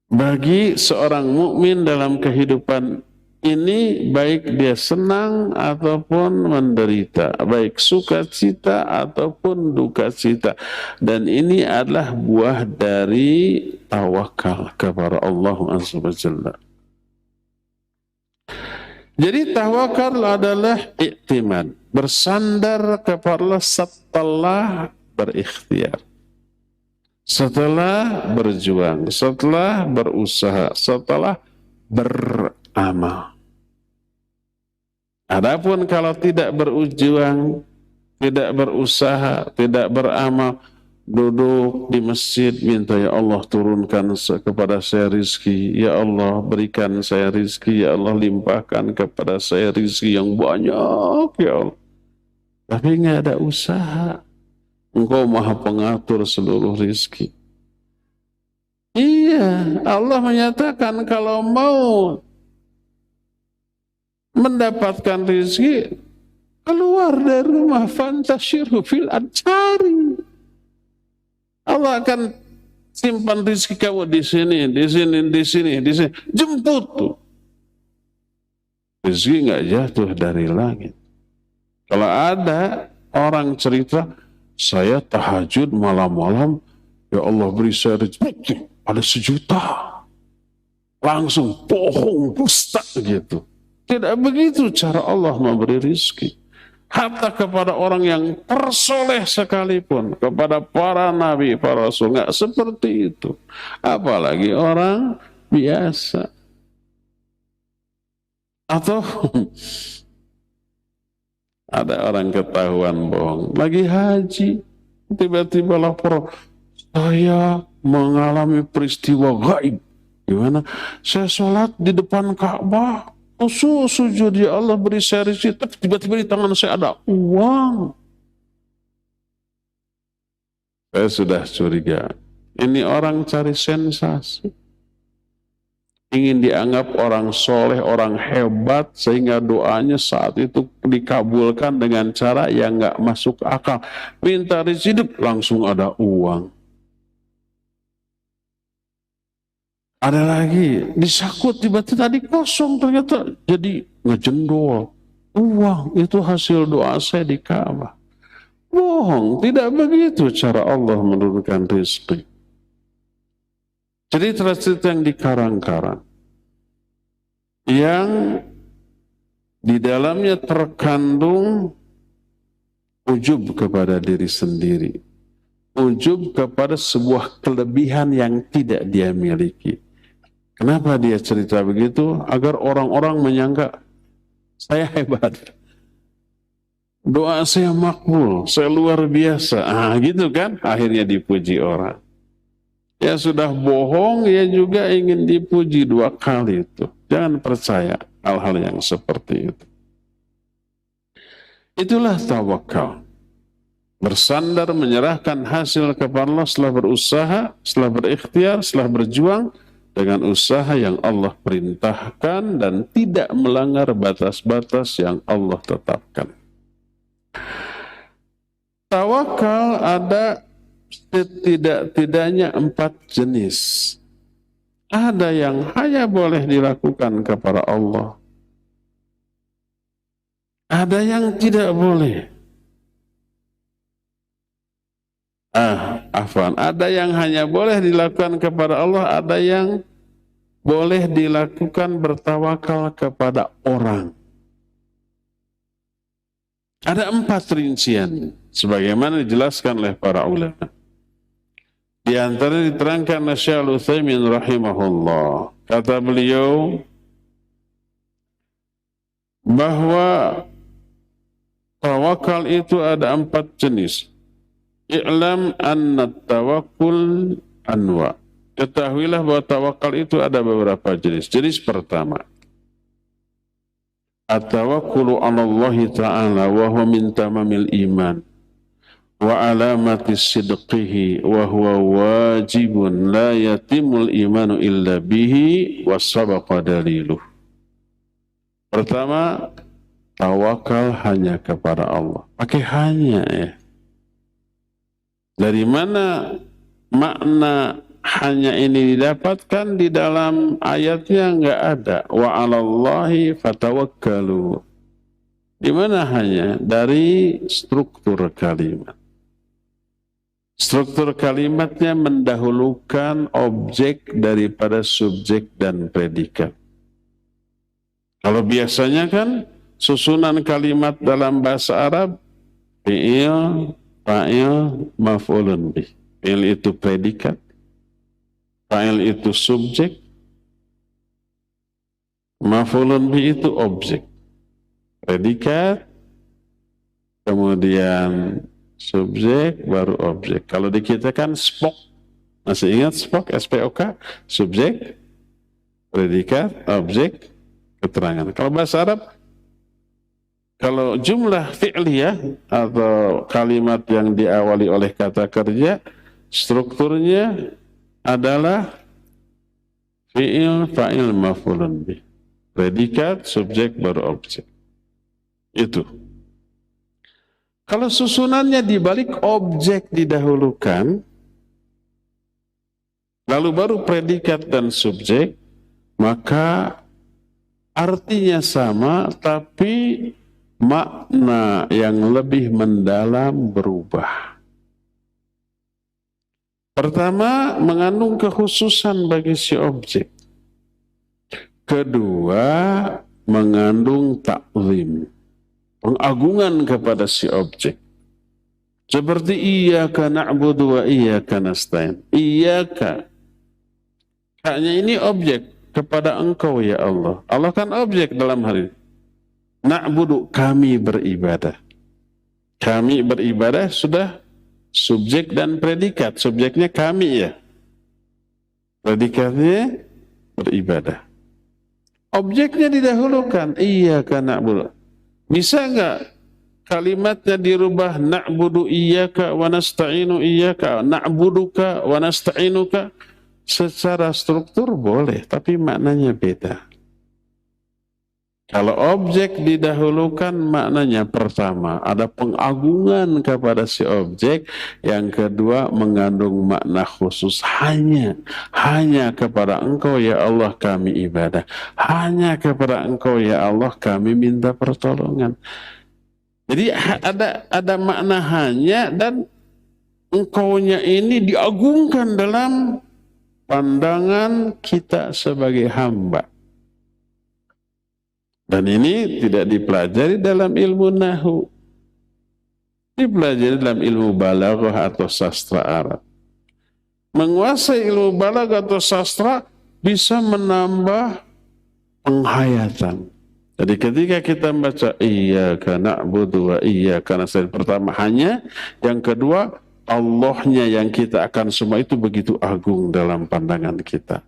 bagi seorang mukmin dalam kehidupan ini, baik dia senang ataupun menderita, baik sukacita ataupun duka cita. Dan ini adalah buah dari tawakal kepada Allah Azza wa Jalla. Jadi tawakal adalah iktimad, bersandar kepada Allah setelah berikhtiar, setelah berjuang, setelah berusaha, setelah beramal. Adapun kalau tidak berjuang, tidak berusaha, tidak beramal, duduk di masjid minta, ya Allah turunkan kepada saya rizki, ya Allah berikan saya rizki, ya Allah limpahkan kepada saya rizki yang banyak, ya Allah. Tapi nggak ada usaha. Engkau maha pengatur seluruh rizki. Iya, Allah menyatakan kalau mau mendapatkan rezeki, keluar dari rumah, fantasyiru fil anjari. Allah akan simpan rezeki kamu di sini, di sini, di sini, di sini. Jemput tuh. Rezeki nggak jatuh dari langit. Kalau ada orang cerita, saya tahajud malam-malam, ya Allah beri saya rezeki, ada 1 juta. Langsung bohong, dusta gitu. Tidak begitu cara Allah memberi rizki. Hatta kepada orang yang tersoleh sekalipun, kepada para nabi, para rasul, nggak seperti itu. Apalagi orang biasa. Atau ada orang ketahuan bohong, lagi haji, tiba-tiba lapor, saya mengalami peristiwa gaib. Gimana? Saya sholat di depan Ka'bah, sujud, ya Allah beri saya rezeki, tapi tiba-tiba di tangan saya ada uang. Saya sudah curiga, ini orang cari sensasi, ingin dianggap orang soleh, orang hebat, sehingga doanya saat itu dikabulkan dengan cara yang nggak masuk akal. Minta rezeki langsung ada uang. Ada lagi, disakut tiba-tiba tadi kosong, ternyata jadi ngejendol. Uang itu hasil doa saya di Ka'bah. Bohong, tidak begitu cara Allah menurunkan rezeki. Jadi cerita yang dikarang-karang, yang di dalamnya terkandung ujub kepada diri sendiri, ujub kepada sebuah kelebihan yang tidak dia miliki. Kenapa dia cerita begitu? Agar orang-orang menyangka saya hebat, doa saya makbul, saya luar biasa. Gitu kan? Akhirnya dipuji orang. Ya sudah bohong, ya juga ingin dipuji 2 kali itu. Jangan percaya hal-hal yang seperti itu. Itulah tawakal. Bersandar, menyerahkan hasil kepada Allah setelah berusaha, setelah berikhtiar, setelah berjuang, dengan usaha yang Allah perintahkan dan tidak melanggar batas-batas yang Allah tetapkan. Tawakal ada tidak-tidaknya 4 jenis. Ada yang hanya boleh dilakukan kepada Allah, ada yang tidak boleh. Ada yang hanya boleh dilakukan kepada Allah, ada yang boleh dilakukan bertawakal kepada orang. Ada 4 rincian, sebagaimana dijelaskan oleh para ulama. Di antara diterangkan Syekh Al-Utsaimin rahimahullah, kata beliau, bahwa tawakal itu ada 4 jenis. I'lam anna tawakkul anwa. Ketahuilah bahwa tawakal itu ada beberapa jenis. Jenis pertama, at-tawakkulu 'ala Allah Ta'ala wa huwa min tamamil iman wa alamati sidqihi wa huwa wajibun la yatimul imanu illa bihi wa sabaqa daliluh. Pertama, tawakal hanya kepada Allah. Pakai hanya ya. Dari mana makna hanya ini didapatkan? Di dalam ayatnya enggak ada. Wa 'alallahi fatawakkalu. Di mana hanya? Dari struktur kalimat. Struktur kalimatnya mendahulukan objek daripada subjek dan predikat. Kalau biasanya kan susunan kalimat dalam bahasa Arab fi'il, fa'il, maf'ulun bih. Fi'il itu predikat, fa'il itu subjek, maf'ulun bih itu objek. Predikat, kemudian subjek, baru objek. Kalau di kita kan SPOK, masih ingat SPOK, SPOK, subjek, predikat, objek, keterangan. Kalau bahasa Arab, kalau jumlah fi'liyah atau kalimat yang diawali oleh kata kerja, strukturnya adalah fi'il, fa'il, maf'ulun bih. Predikat, subjek, baru objek. Itu. Kalau susunannya dibalik, objek didahulukan, lalu baru predikat dan subjek, maka artinya sama, tapi makna yang lebih mendalam berubah. Pertama, mengandung kekhususan bagi si objek. Kedua, mengandung ta'zim, pengagungan kepada si objek. Seperti iyyaka na'budu wa iyyaka nasta'in. Iyyaka, hanya ini objek, kepada engkau ya Allah. Allah kan objek dalam hal ini. Na'budu, kami beribadah. Kami beribadah sudah subjek dan predikat. Subjeknya kami ya. Predikatnya beribadah. Objeknya didahulukan. Iyyaka na'budu. Bisa enggak kalimatnya dirubah na'budu iyyaka wa nasta'inu iyyaka, na'buduka wa nasta'inuka? Secara struktur boleh, tapi maknanya beda. Kalau objek didahulukan, maknanya pertama ada pengagungan kepada si objek, yang kedua mengandung makna khusus, hanya kepada engkau ya Allah kami ibadah, hanya kepada engkau ya Allah kami minta pertolongan. Jadi ada makna hanya, dan engkaunya ini diagungkan dalam pandangan kita sebagai hamba. Dan ini tidak dipelajari dalam ilmu nahwu, dipelajari dalam ilmu balaghah atau sastra Arab. Menguasai ilmu balaghah atau sastra bisa menambah penghayatan. Jadi ketika kita membaca iyyaka na'budu wa iyyaka nasta'in, pertama hanya, yang kedua Allahnya yang kita akan semua itu begitu agung dalam pandangan kita.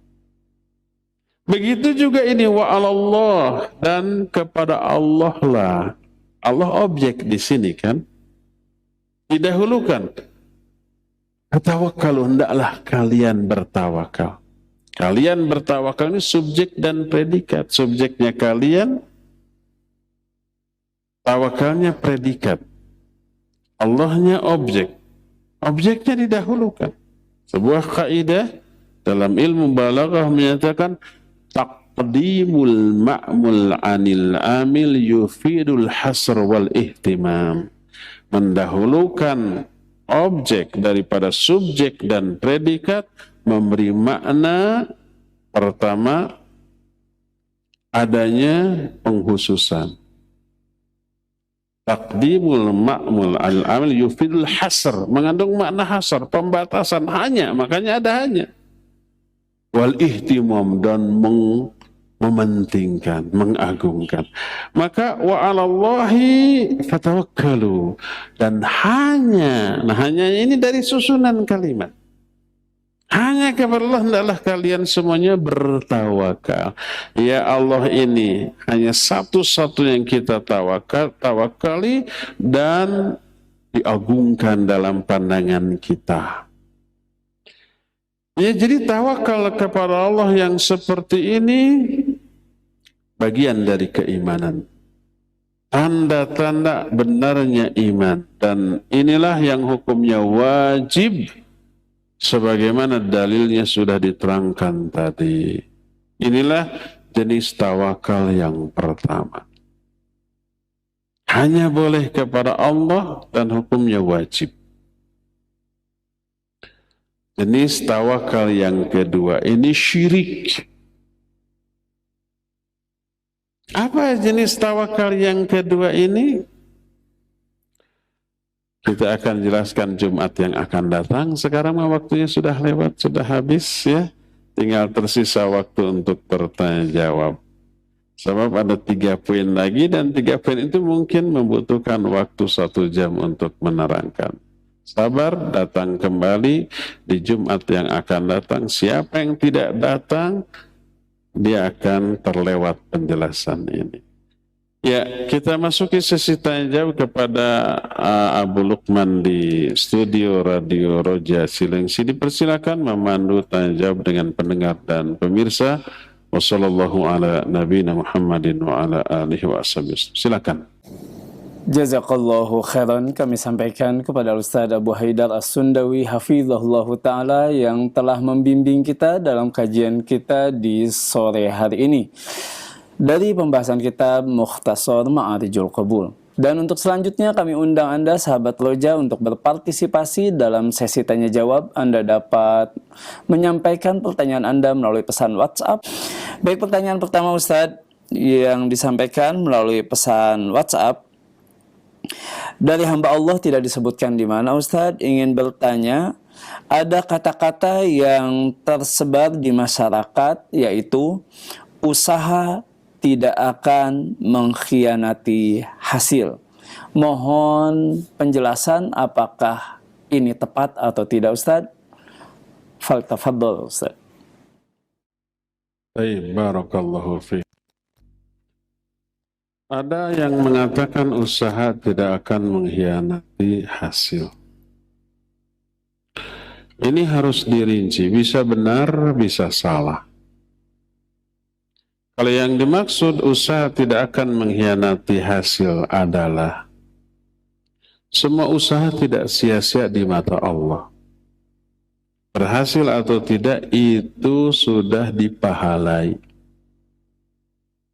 Begitu juga ini wa 'alallah, dan kepada Allah lah. Allah objek di sini kan didahulukan. Tawakkalu, hendaklah kalian bertawakal. Kalian bertawakal ini subjek dan predikat. Subjeknya kalian, tawakalnya predikat. Allahnya objek. Objeknya didahulukan. Sebuah kaidah dalam ilmu balaghah menyatakan taqdimul ma'mul 'anil amil yufidul hasr wal ihtimam. Mendahulukan objek daripada subjek dan predikat memberi makna pertama adanya penghususan. Taqdimul ma'mul 'anil amil yufidul hasr, mengandung makna hasr, pembatasan, hanya, makanya ada hanya. Wal ihtimam, dan mementingkan, mengagungkan. Maka wa 'alallahi fatawakkalu, dan hanya, nah hanya ini dari susunan kalimat. Hanya kepada Allah hendaklah kalian semuanya bertawakal. Ya Allah, ini hanya satu-satu yang kita tawakali dan diagungkan dalam pandangan kita. Ya, jadi tawakal kepada Allah yang seperti ini bagian dari keimanan. Tanda-tanda benarnya iman. Dan inilah yang hukumnya wajib, sebagaimana dalilnya sudah diterangkan tadi. Inilah jenis tawakal yang pertama. Hanya boleh kepada Allah dan hukumnya wajib. Jenis tawakal yang kedua, ini syirik. Apa jenis tawakal yang kedua ini? Kita akan jelaskan Jumat yang akan datang. Sekarang waktunya sudah lewat, sudah habis ya. Tinggal tersisa waktu untuk bertanya jawab. Sebab ada 3 poin lagi, dan 3 poin itu mungkin membutuhkan waktu 1 jam untuk menerangkan. Sabar, datang kembali di Jumat yang akan datang. Siapa yang tidak datang, dia akan terlewat penjelasan ini. Ya, kita masuki sesi tanya jawab kepada Abu Lukman di studio Radio Roja Cilengsi. Dipersilakan memandu tanya jawab dengan pendengar dan pemirsa. Wassallallahu ala nabiyina Muhammadin wa ala alihi wa ashabihi. Silakan. Jazakallahu khairan, kami sampaikan kepada Ustaz Abu Haidar As-Sundawi hafizahullahu ta'ala yang telah membimbing kita dalam kajian kita di sore hari ini dari pembahasan kitab Mukhtasar Ma'arijul Qabul. Dan untuk selanjutnya kami undang Anda sahabat Roja untuk berpartisipasi dalam sesi tanya jawab. Anda dapat menyampaikan pertanyaan Anda melalui pesan WhatsApp. Baik, pertanyaan pertama Ustaz yang disampaikan melalui pesan WhatsApp dari hamba Allah, tidak disebutkan di mana Ustadz, ingin bertanya, ada kata-kata yang tersebar di masyarakat yaitu usaha tidak akan mengkhianati hasil. Mohon penjelasan apakah ini tepat atau tidak Ustadz? Faltafadhol Ustadz. Baik, barakallahu fiik. Ada yang mengatakan usaha tidak akan mengkhianati hasil. Ini harus dirinci, bisa benar, bisa salah. Kalau yang dimaksud usaha tidak akan mengkhianati hasil adalah semua usaha tidak sia-sia di mata Allah. Berhasil atau tidak itu sudah dipahalai,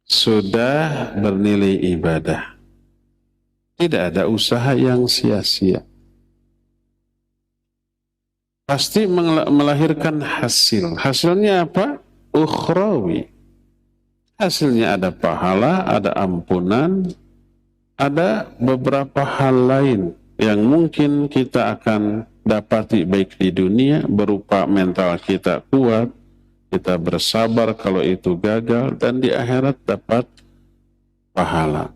sudah bernilai ibadah. Tidak ada usaha yang sia-sia. Pasti melahirkan hasil. Hasilnya apa? Ukhrawi. Hasilnya ada pahala, ada ampunan, ada beberapa hal lain yang mungkin kita akan dapati baik di dunia berupa mental kita kuat, kita bersabar kalau itu gagal, dan di akhirat dapat pahala.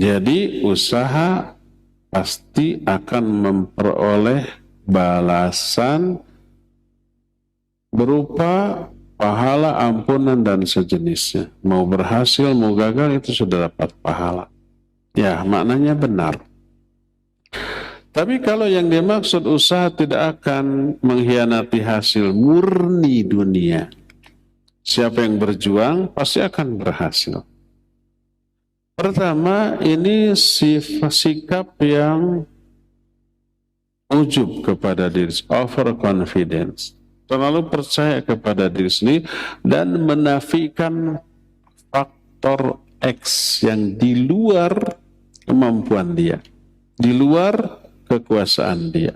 Jadi usaha pasti akan memperoleh balasan berupa pahala, ampunan, dan sejenisnya. Mau berhasil, mau gagal, itu sudah dapat pahala. Ya, maknanya benar. Tapi kalau yang dimaksud usaha tidak akan mengkhianati hasil murni dunia, siapa yang berjuang pasti akan berhasil. Pertama, ini sikap yang ujub kepada diri, overconfidence, terlalu percaya kepada diri sendiri dan menafikan faktor X yang di luar kemampuan dia, di luar kekuasaan dia.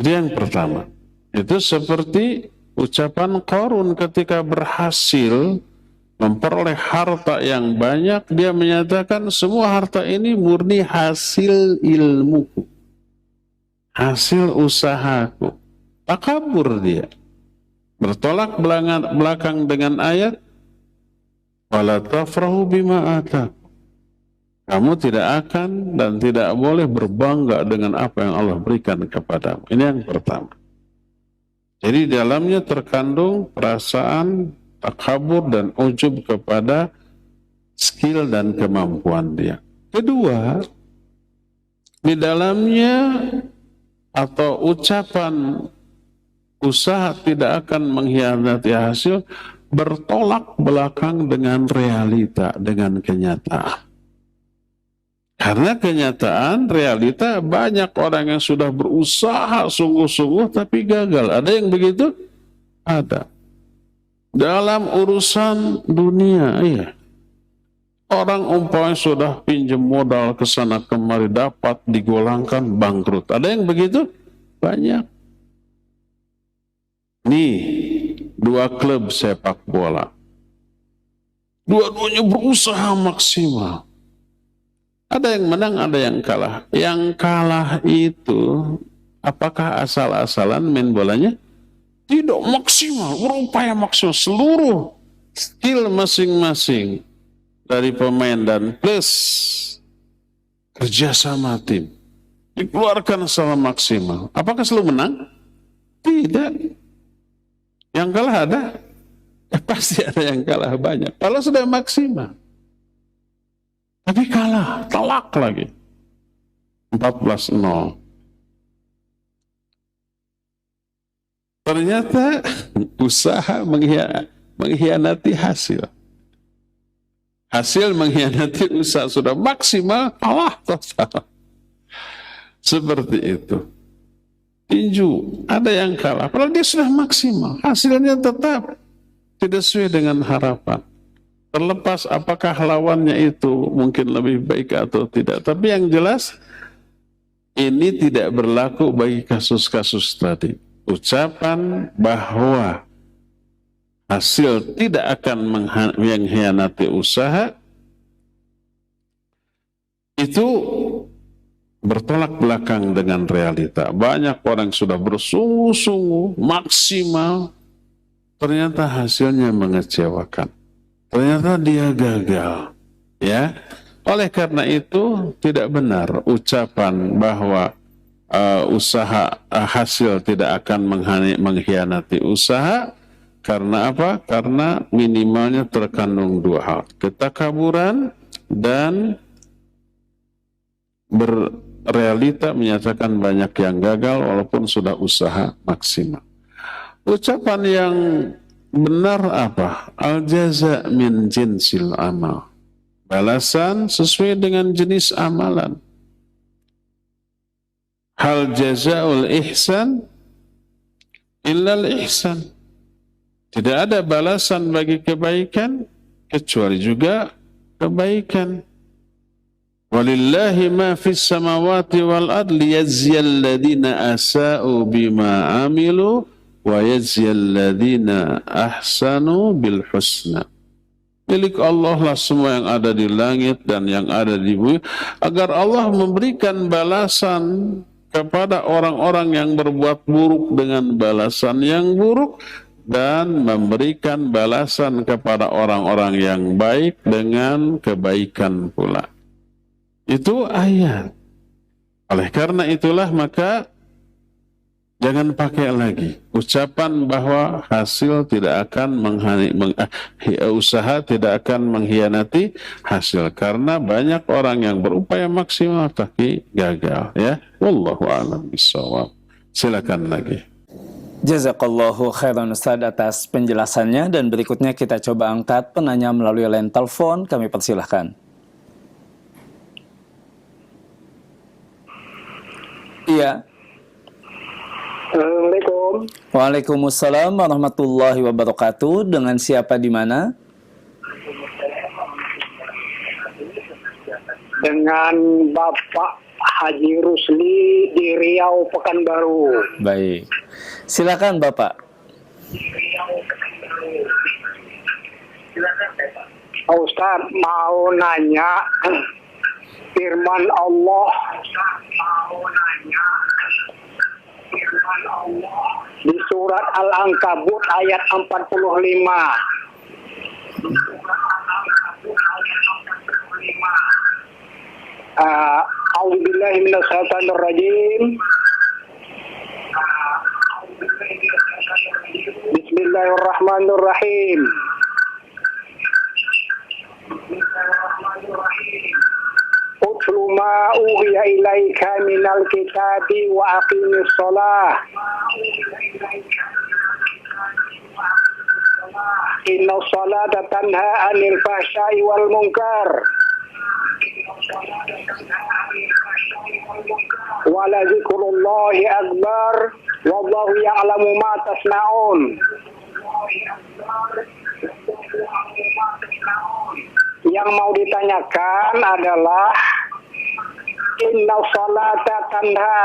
Jadi yang pertama, itu seperti ucapan Qarun ketika berhasil memperoleh harta yang banyak, dia menyatakan semua harta ini murni hasil ilmuku, hasil usahaku. Takabur dia. bertolak belakang dengan ayat wala tafrahu bima atak. Kamu tidak akan dan tidak boleh berbangga dengan apa yang Allah berikan kepadamu. Ini yang pertama. Jadi dalamnya terkandung perasaan takabur dan ujub kepada skill dan kemampuan dia. Kedua, di dalamnya atau ucapan usaha tidak akan mengkhianati hasil bertolak belakang dengan realita, dengan kenyataan. Karena kenyataan, realita banyak orang yang sudah berusaha sungguh-sungguh tapi gagal. Ada yang begitu? Ada. Dalam urusan dunia, iya. Orang umpamanya sudah pinjam modal ke sana kemari dapat digolangkan bangkrut. Ada yang begitu? Banyak. Nih, 2 klub sepak bola. Dua-duanya berusaha maksimal. Ada yang menang, ada yang kalah. Yang kalah itu, apakah asal-asalan main bolanya? Tidak maksimal, berupaya maksimal. Seluruh skill masing-masing dari pemain dan plus kerjasama tim dikeluarkan secara maksimal. Apakah selalu menang? Tidak. Yang kalah ada? Pasti ada yang kalah banyak. Kalau sudah maksimal. Tapi kalah, telak lagi. 14-0. Ternyata usaha mengkhianati hasil. Hasil mengkhianati usaha sudah maksimal, kalah total. Seperti itu. Tinju, ada yang kalah. Padahal dia sudah maksimal. Hasilnya tetap tidak sesuai dengan harapan. Terlepas apakah lawannya itu mungkin lebih baik atau tidak. Tapi yang jelas, ini tidak berlaku bagi kasus-kasus tadi. Ucapan bahwa hasil tidak akan mengkhianati usaha, itu bertolak belakang dengan realita. Banyak orang sudah bersungguh-sungguh, maksimal, ternyata hasilnya mengecewakan. Ternyata dia gagal, ya. Oleh karena itu tidak benar ucapan bahwa usaha hasil tidak akan mengkhianati usaha. Karena apa? Karena minimalnya terkandung 2 hal, ketakaburan dan berrealita menyatakan banyak yang gagal walaupun sudah usaha maksimal. Ucapan yang benar apa? Al-jaza min jinsil amal. Balasan sesuai dengan jenis amalan. Hal jazaul ihsan illal ihsan. Tidak ada balasan bagi kebaikan kecuali juga kebaikan. Walillahi ma fis samawati wal ardi yajziyal ladina asa'u bima amilu wa yajziyal ladina ahsanu bil husna. Milik Allah lah semua yang ada di langit dan yang ada di bumi, agar Allah memberikan balasan kepada orang-orang yang berbuat buruk dengan balasan yang buruk, dan memberikan balasan kepada orang-orang yang baik dengan kebaikan pula. Itu ayat. Oleh karena itulah maka jangan pakai lagi ucapan bahwa hasil tidak akan usaha tidak akan mengkhianati hasil, karena banyak orang yang berupaya maksimal tapi gagal, ya. Wallahu a'lam bishawab. Silakan lagi. Jazakallahu khairan Ustaz atas penjelasannya, dan berikutnya kita coba angkat penanya melalui line telepon. Kami persilahkan. Iya. Assalamualaikum. Waalaikumsalam warahmatullahi wabarakatuh. Dengan siapa di mana? Dengan Bapak Haji Rusli di Riau, Pekanbaru. Baik. Silakan Bapak. Ustaz mau nanya firman Allah di surat Al-Ankabut ayat 45. A'udzubillahi minasyaitonir rajim. Bismillahirrahmanirrahim. Utlu ma uhiya ilaika minal kitabi wa aqimis shalah. Inna sholata tanha 'anil fahsya'i wal munkar. Wa la dzikrullahi akbar. Wallahu ya'lamu ma tasna'un. Yang mau ditanyakan adalah inna sholata tanha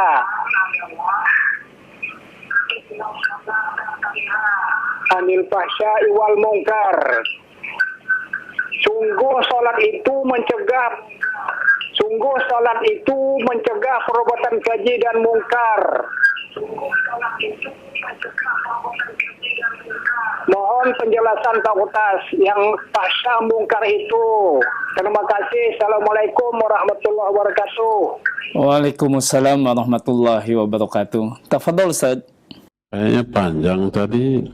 anil fahsya'i wal munkar. Sungguh salat itu mencegah perbuatan keji dan mungkar. Mohon penjelasan Pak Utas yang fahsya mungkar itu. Terima kasih. Assalamualaikum warahmatullahi wabarakatuh. Waalaikumsalam warahmatullahi wabarakatuh. Tafadhol Ustaz. Kayaknya panjang tadi.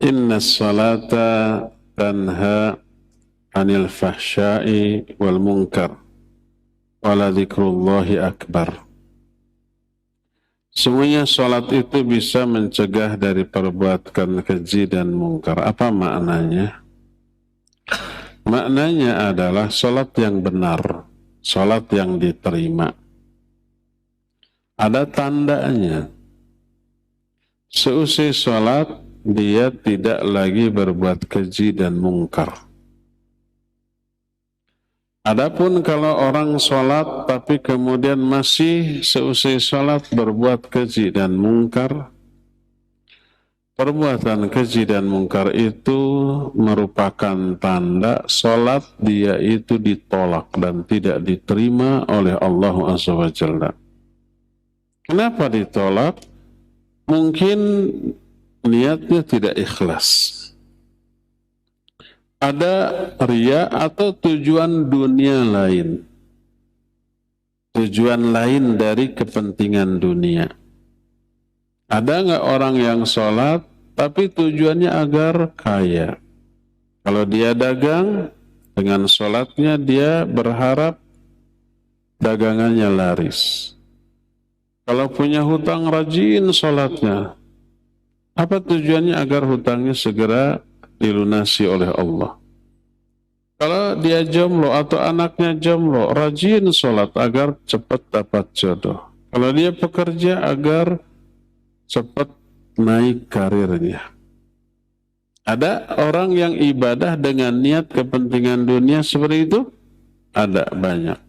Inna salata tanha anil fahsya'i wal munkar wala dzikrullahi akbar. Semuanya salat itu bisa mencegah dari perbuatan keji dan mungkar. Apa maknanya? Maknanya adalah salat yang benar, salat yang diterima. Ada tandanya. Seusai salat, dia tidak lagi berbuat keji dan mungkar. Adapun kalau orang sholat tapi kemudian masih seusai sholat berbuat keji dan mungkar, perbuatan keji dan mungkar itu merupakan tanda sholat dia itu ditolak dan tidak diterima oleh Allah Azza wa Jalla. Kenapa ditolak? Mungkin niatnya tidak ikhlas. Ada riya atau tujuan dunia lain. Tujuan lain dari kepentingan dunia. Ada nggak orang yang sholat tapi tujuannya agar kaya? Kalau dia dagang, dengan sholatnya dia berharap dagangannya laris. Kalau punya hutang, rajin sholatnya. Apa tujuannya? Agar hutangnya segera dilunasi oleh Allah. Kalau dia jomblo atau anaknya jomblo, rajin sholat agar cepat dapat jodoh. Kalau dia pekerja, agar cepat naik karirnya. Ada orang yang ibadah dengan niat kepentingan dunia seperti itu? Ada, banyak.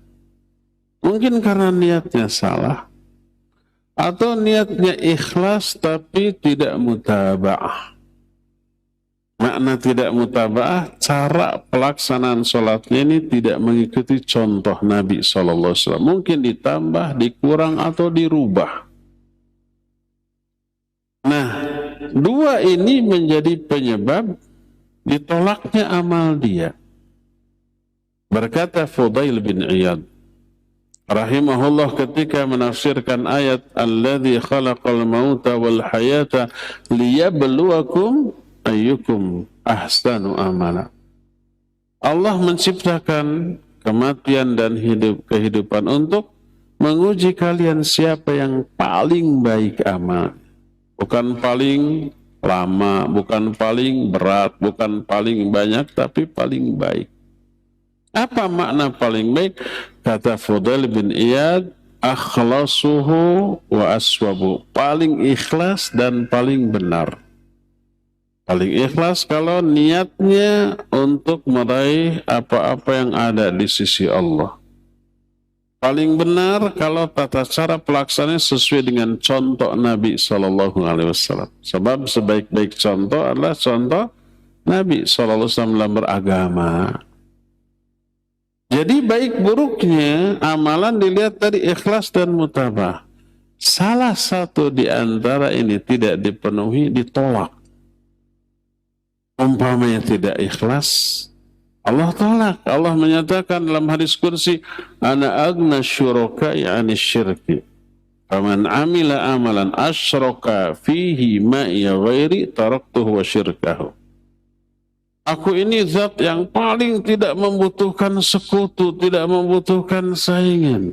Mungkin karena niatnya salah, atau niatnya ikhlas tapi tidak mutaba'ah. Makna tidak mutaba'ah, cara pelaksanaan sholatnya ini tidak mengikuti contoh Nabi SAW. Mungkin ditambah, dikurang, atau dirubah. Nah, dua ini menjadi penyebab ditolaknya amal dia. Berkata Fudail bin Iyad rahimahullah ketika menafsirkan ayat alladzi khalaqal mauta wal hayata liyabluwakum ayyukum ahsanu amala. Allah menciptakan kematian dan kehidupan untuk menguji kalian siapa yang paling baik amal. Bukan paling lama, bukan paling berat, bukan paling banyak, tapi paling baik. Apa makna paling baik? Kata Fudail bin Iyad, akhlasuhu wa aswabu. Paling ikhlas dan paling benar. Paling ikhlas kalau niatnya untuk meraih apa-apa yang ada di sisi Allah. Paling benar kalau tata cara pelaksananya sesuai dengan contoh Nabi SAW. Sebab sebaik-baik contoh adalah contoh Nabi SAW dalam beragama. Jadi baik buruknya amalan dilihat dari ikhlas dan mutabah. salah satu di antara ini tidak dipenuhi, ditolak. Umpamanya tidak ikhlas, Allah tolak. Allah menyatakan dalam hadis kursi, ana agna syuraka'i 'anis syirki. Faman 'amila amalan asyraka fihi ma'i ghairi taraktuhu wa syirkahu. Aku ini zat yang paling tidak membutuhkan sekutu, tidak membutuhkan saingan.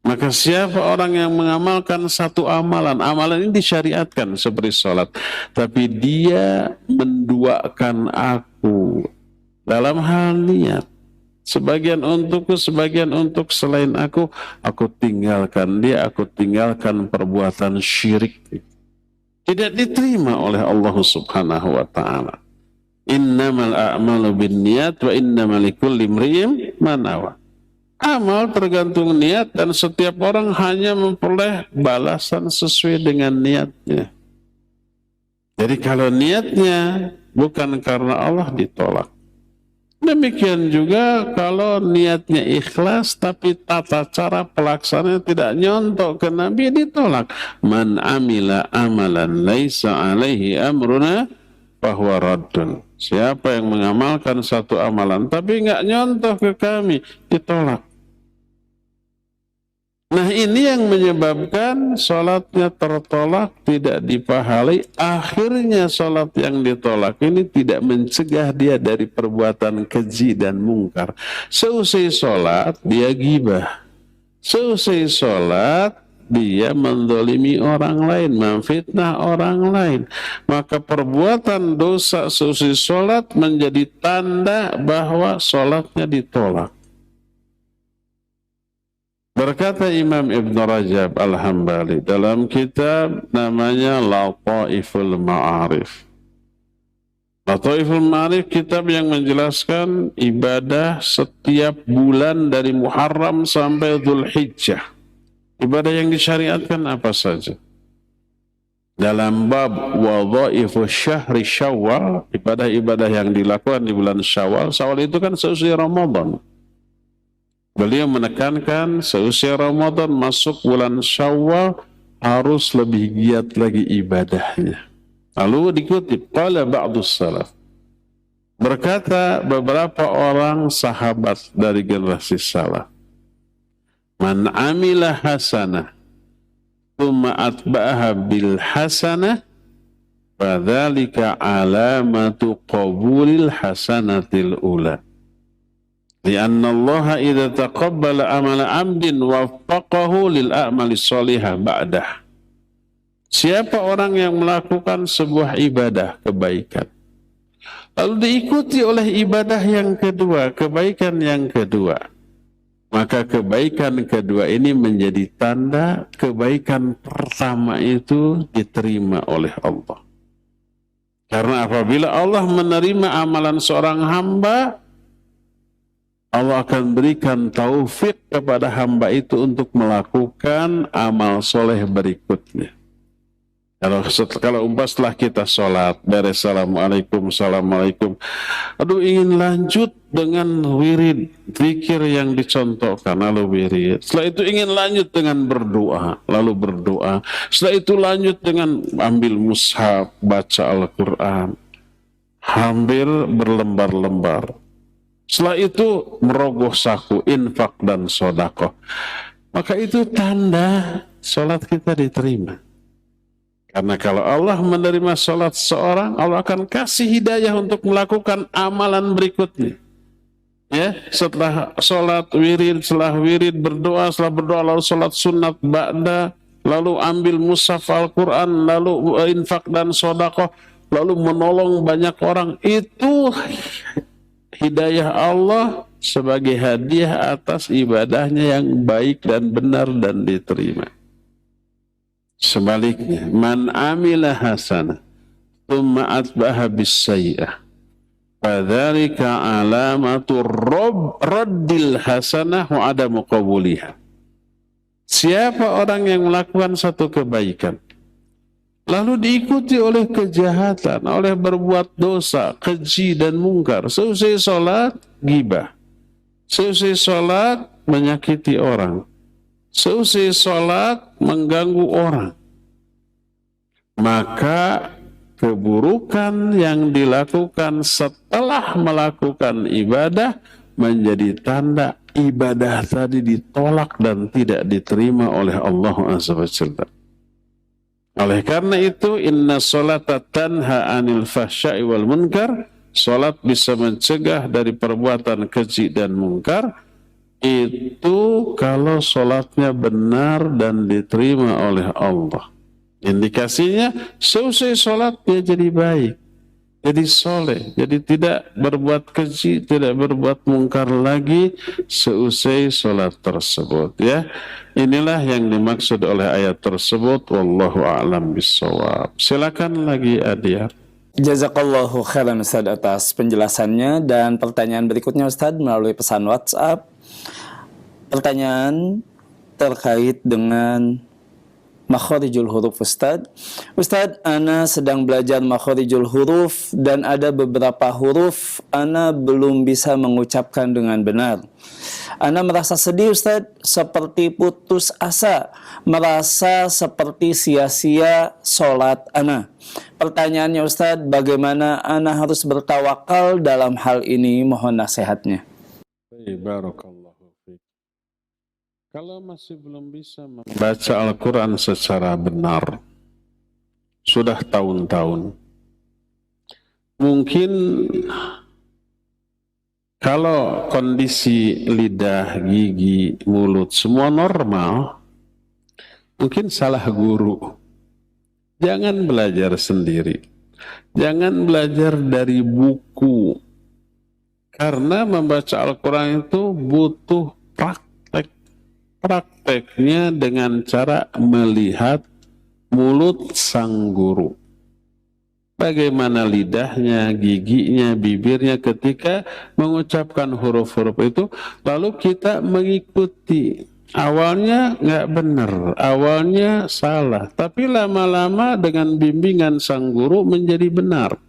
Maka siapa orang yang mengamalkan satu amalan, amalan ini disyariatkan seperti sholat, tapi dia menduakan aku dalam hal niat, sebagian untukku, sebagian untuk selain aku tinggalkan dia, aku tinggalkan perbuatan syirik. Tidak diterima oleh Allah Subhanahu wa ta'ala. Innamal a'malu binniyat wa innamal likulli imri'in ma nawa. Amal tergantung niat dan setiap orang hanya memperoleh balasan sesuai dengan niatnya. Jadi kalau niatnya bukan karena Allah, ditolak. Demikian juga kalau niatnya ikhlas tapi tata cara pelaksananya tidak nyontok ke Nabi, ditolak. Man amila amalan laisa alaihi amruna fahuwa raddun. Siapa yang mengamalkan satu amalan tapi nggak nyontoh ke kami, ditolak. Nah, ini yang menyebabkan sholatnya tertolak, tidak dipahalai. Akhirnya sholat yang ditolak ini tidak mencegah dia dari perbuatan keji dan mungkar. Seusai sholat dia gibah, seusai sholat dia mendolimi orang lain, memfitnah orang lain. Maka perbuatan dosa seusai sholat menjadi tanda bahwa sholatnya ditolak. Berkata Imam Ibn Rajab Al-Hambali dalam kitab namanya Lataiful Ma'arif. Lataiful Ma'arif kitab yang menjelaskan ibadah setiap bulan dari Muharram sampai Dzulhijjah. Ibadah yang disyariatkan apa saja. Dalam bab wadhaifu syahri Syawal, ibadah-ibadah yang dilakukan di bulan Syawal. Syawal itu kan seusai Ramadan. Beliau menekankan seusia Ramadan masuk bulan Syawal harus lebih giat lagi ibadahnya. Lalu dikutip, qala ba'dus salaf. Berkata beberapa orang sahabat dari generasi salaf. Man amila hasanah thumma atba'aha bil hasanah fadzalika alamatu qabulil hasanatil ula. Lianna Allah idza taqabbala amala 'abdin waffaqahu lil a'mali shalihah ba'dah. Siapa orang yang melakukan sebuah ibadah kebaikan lalu diikuti oleh ibadah yang kedua, kebaikan yang kedua, maka kebaikan kedua ini menjadi tanda kebaikan pertama itu diterima oleh Allah. Karena apabila Allah menerima amalan seorang hamba, Allah akan berikan taufik kepada hamba itu untuk melakukan amal soleh berikutnya. Kalau setelah kita sholat, beres assalamualaikum, assalamualaikum, aduh ingin lanjut dengan wirid, zikir yang dicontohkan, lalu wirid. Setelah itu ingin lanjut dengan berdoa, lalu berdoa. Setelah itu lanjut dengan ambil mushaf, baca Al-Quran, hampir berlembar-lembar. Setelah itu merogoh saku, infak dan sodakoh. Maka itu tanda sholat kita diterima. Karena kalau Allah menerima sholat seorang, Allah akan kasih hidayah untuk melakukan amalan berikutnya. Ya, setelah sholat wirid, setelah wirid berdoa, setelah berdoa lalu sholat sunat ba'da, lalu ambil mushaf Al-Quran, lalu infak dan sodakoh, lalu menolong banyak orang. Itu hidayah Allah sebagai hadiah atas ibadahnya yang baik dan benar dan diterima. Sebaliknya, man amila hasanah thumma atbaha bis-sayyi'ah fadzalika alamatu raddil hasanah wa adamu qabuliha. Siapa orang yang melakukan satu kebaikan lalu diikuti oleh kejahatan, oleh berbuat dosa, keji dan mungkar, seusai sholat, gibah, seusai sholat, menyakiti orang, Seusai sholat mengganggu orang, maka keburukan yang dilakukan setelah melakukan ibadah menjadi tanda ibadah tadi ditolak dan tidak diterima oleh Allah Azza wa Jalla. Oleh karena itu, inna sholata tanha anil fahsya'i wal munkar, sholat bisa mencegah dari perbuatan keji dan mungkar, itu kalau sholatnya benar dan diterima oleh Allah. Indikasinya, seusai sholat dia jadi baik, jadi soleh, jadi tidak berbuat keji, tidak berbuat mungkar lagi seusai sholat tersebut. Ya, inilah yang dimaksud oleh ayat tersebut. Wallahu a'lam bishawab. Silakan lagi Adia. Jazakallahu khairan Ustaz atas penjelasannya, dan pertanyaan berikutnya Ustaz melalui pesan WhatsApp. Pertanyaan terkait dengan makhorijul huruf Ustaz. Ustaz, ana sedang belajar makhorijul huruf dan ada beberapa huruf ana belum bisa mengucapkan dengan benar. Ana merasa sedih Ustaz, seperti putus asa, merasa seperti sia-sia sholat ana. Pertanyaannya Ustaz, bagaimana ana harus bertawakal dalam hal ini? Mohon nasihatnya. Barakallahu fiik. Kalau masih belum bisa membaca Al-Quran secara benar, sudah tahun-tahun, mungkin kalau kondisi lidah, gigi, mulut semua normal, mungkin salah guru. Jangan belajar sendiri. Jangan belajar dari buku. Karena membaca Al-Quran itu butuh praktek. Prakteknya dengan cara melihat mulut sang guru. Bagaimana lidahnya, giginya, bibirnya ketika mengucapkan huruf-huruf itu, lalu kita mengikuti. Awalnya nggak benar, awalnya salah, tapi lama-lama dengan bimbingan sang guru menjadi benar.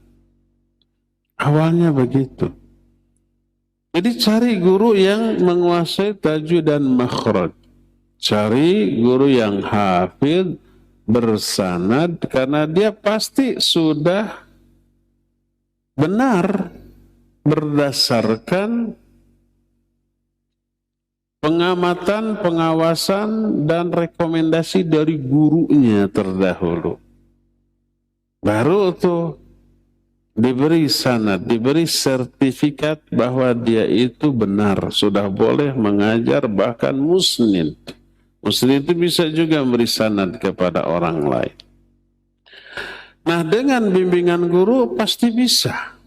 Awalnya begitu. Jadi cari guru yang menguasai tajwid dan makhraj. Cari guru yang hafidh, bersanad, karena dia pasti sudah benar berdasarkan pengamatan, pengawasan, dan rekomendasi dari gurunya terdahulu. Baru tuh diberi sanad, diberi sertifikat bahwa dia itu benar, sudah boleh mengajar, bahkan musnid. Musnid itu bisa juga memberi sanad kepada orang lain. Nah, dengan bimbingan guru pasti bisa.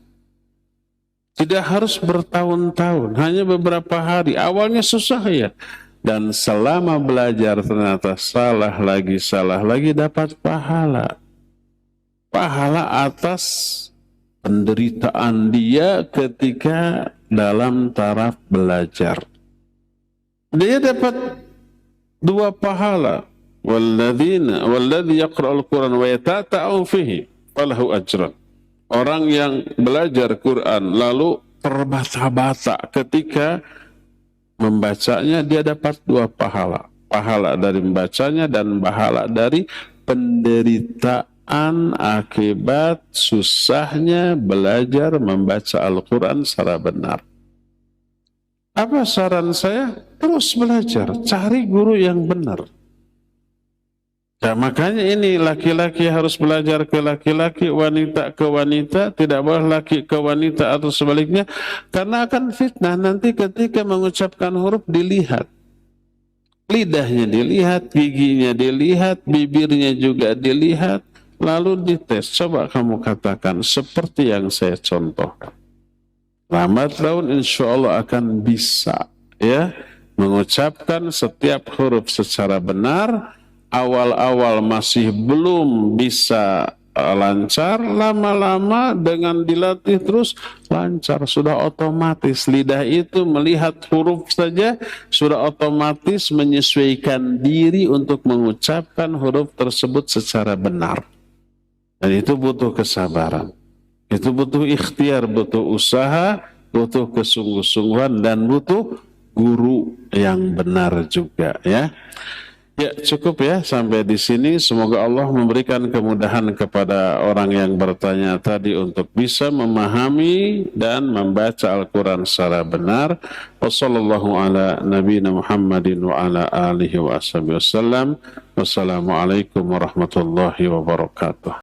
Tidak harus bertahun-tahun, hanya beberapa hari. Awalnya susah ya. Dan selama belajar ternyata salah lagi dapat pahala. Pahala atas penderitaan dia ketika dalam taraf belajar. Dia dapat dua pahala. Walladzi yaqra'ul Qur'an wa yatata'u fihi falahu ajran. Orang yang belajar Quran lalu terbata-bata ketika membacanya, dia dapat dua pahala. Pahala dari membacanya dan pahala dari penderitaan akibat susahnya belajar membaca Al-Quran secara benar. Apa saran saya? Terus belajar, cari guru yang benar. Ya, makanya ini laki-laki harus belajar ke laki-laki, wanita ke wanita, tidak boleh laki ke wanita atau sebaliknya, karena akan fitnah nanti ketika mengucapkan huruf dilihat. Lidahnya dilihat, giginya dilihat, bibirnya juga dilihat, lalu dites. Coba kamu katakan seperti yang saya contohkan. Lambat laun insya Allah akan bisa ya mengucapkan setiap huruf secara benar. Awal-awal masih belum bisa lancar, lama-lama dengan dilatih terus lancar, sudah otomatis. Lidah itu melihat huruf saja sudah otomatis menyesuaikan diri untuk mengucapkan huruf tersebut secara benar. Dan itu butuh kesabaran. Itu butuh ikhtiar, butuh usaha, butuh kesungguh-sungguhan, dan butuh guru yang benar juga ya. Ya cukup ya sampai di sini. Semoga Allah memberikan kemudahan kepada orang yang bertanya tadi untuk bisa memahami dan membaca Al-Quran secara benar. Wassallallahu ala nabiyina Muhammadin wa ala alihi wa ashabihi wasallam. Wassalamualaikum warahmatullahi wabarakatuh.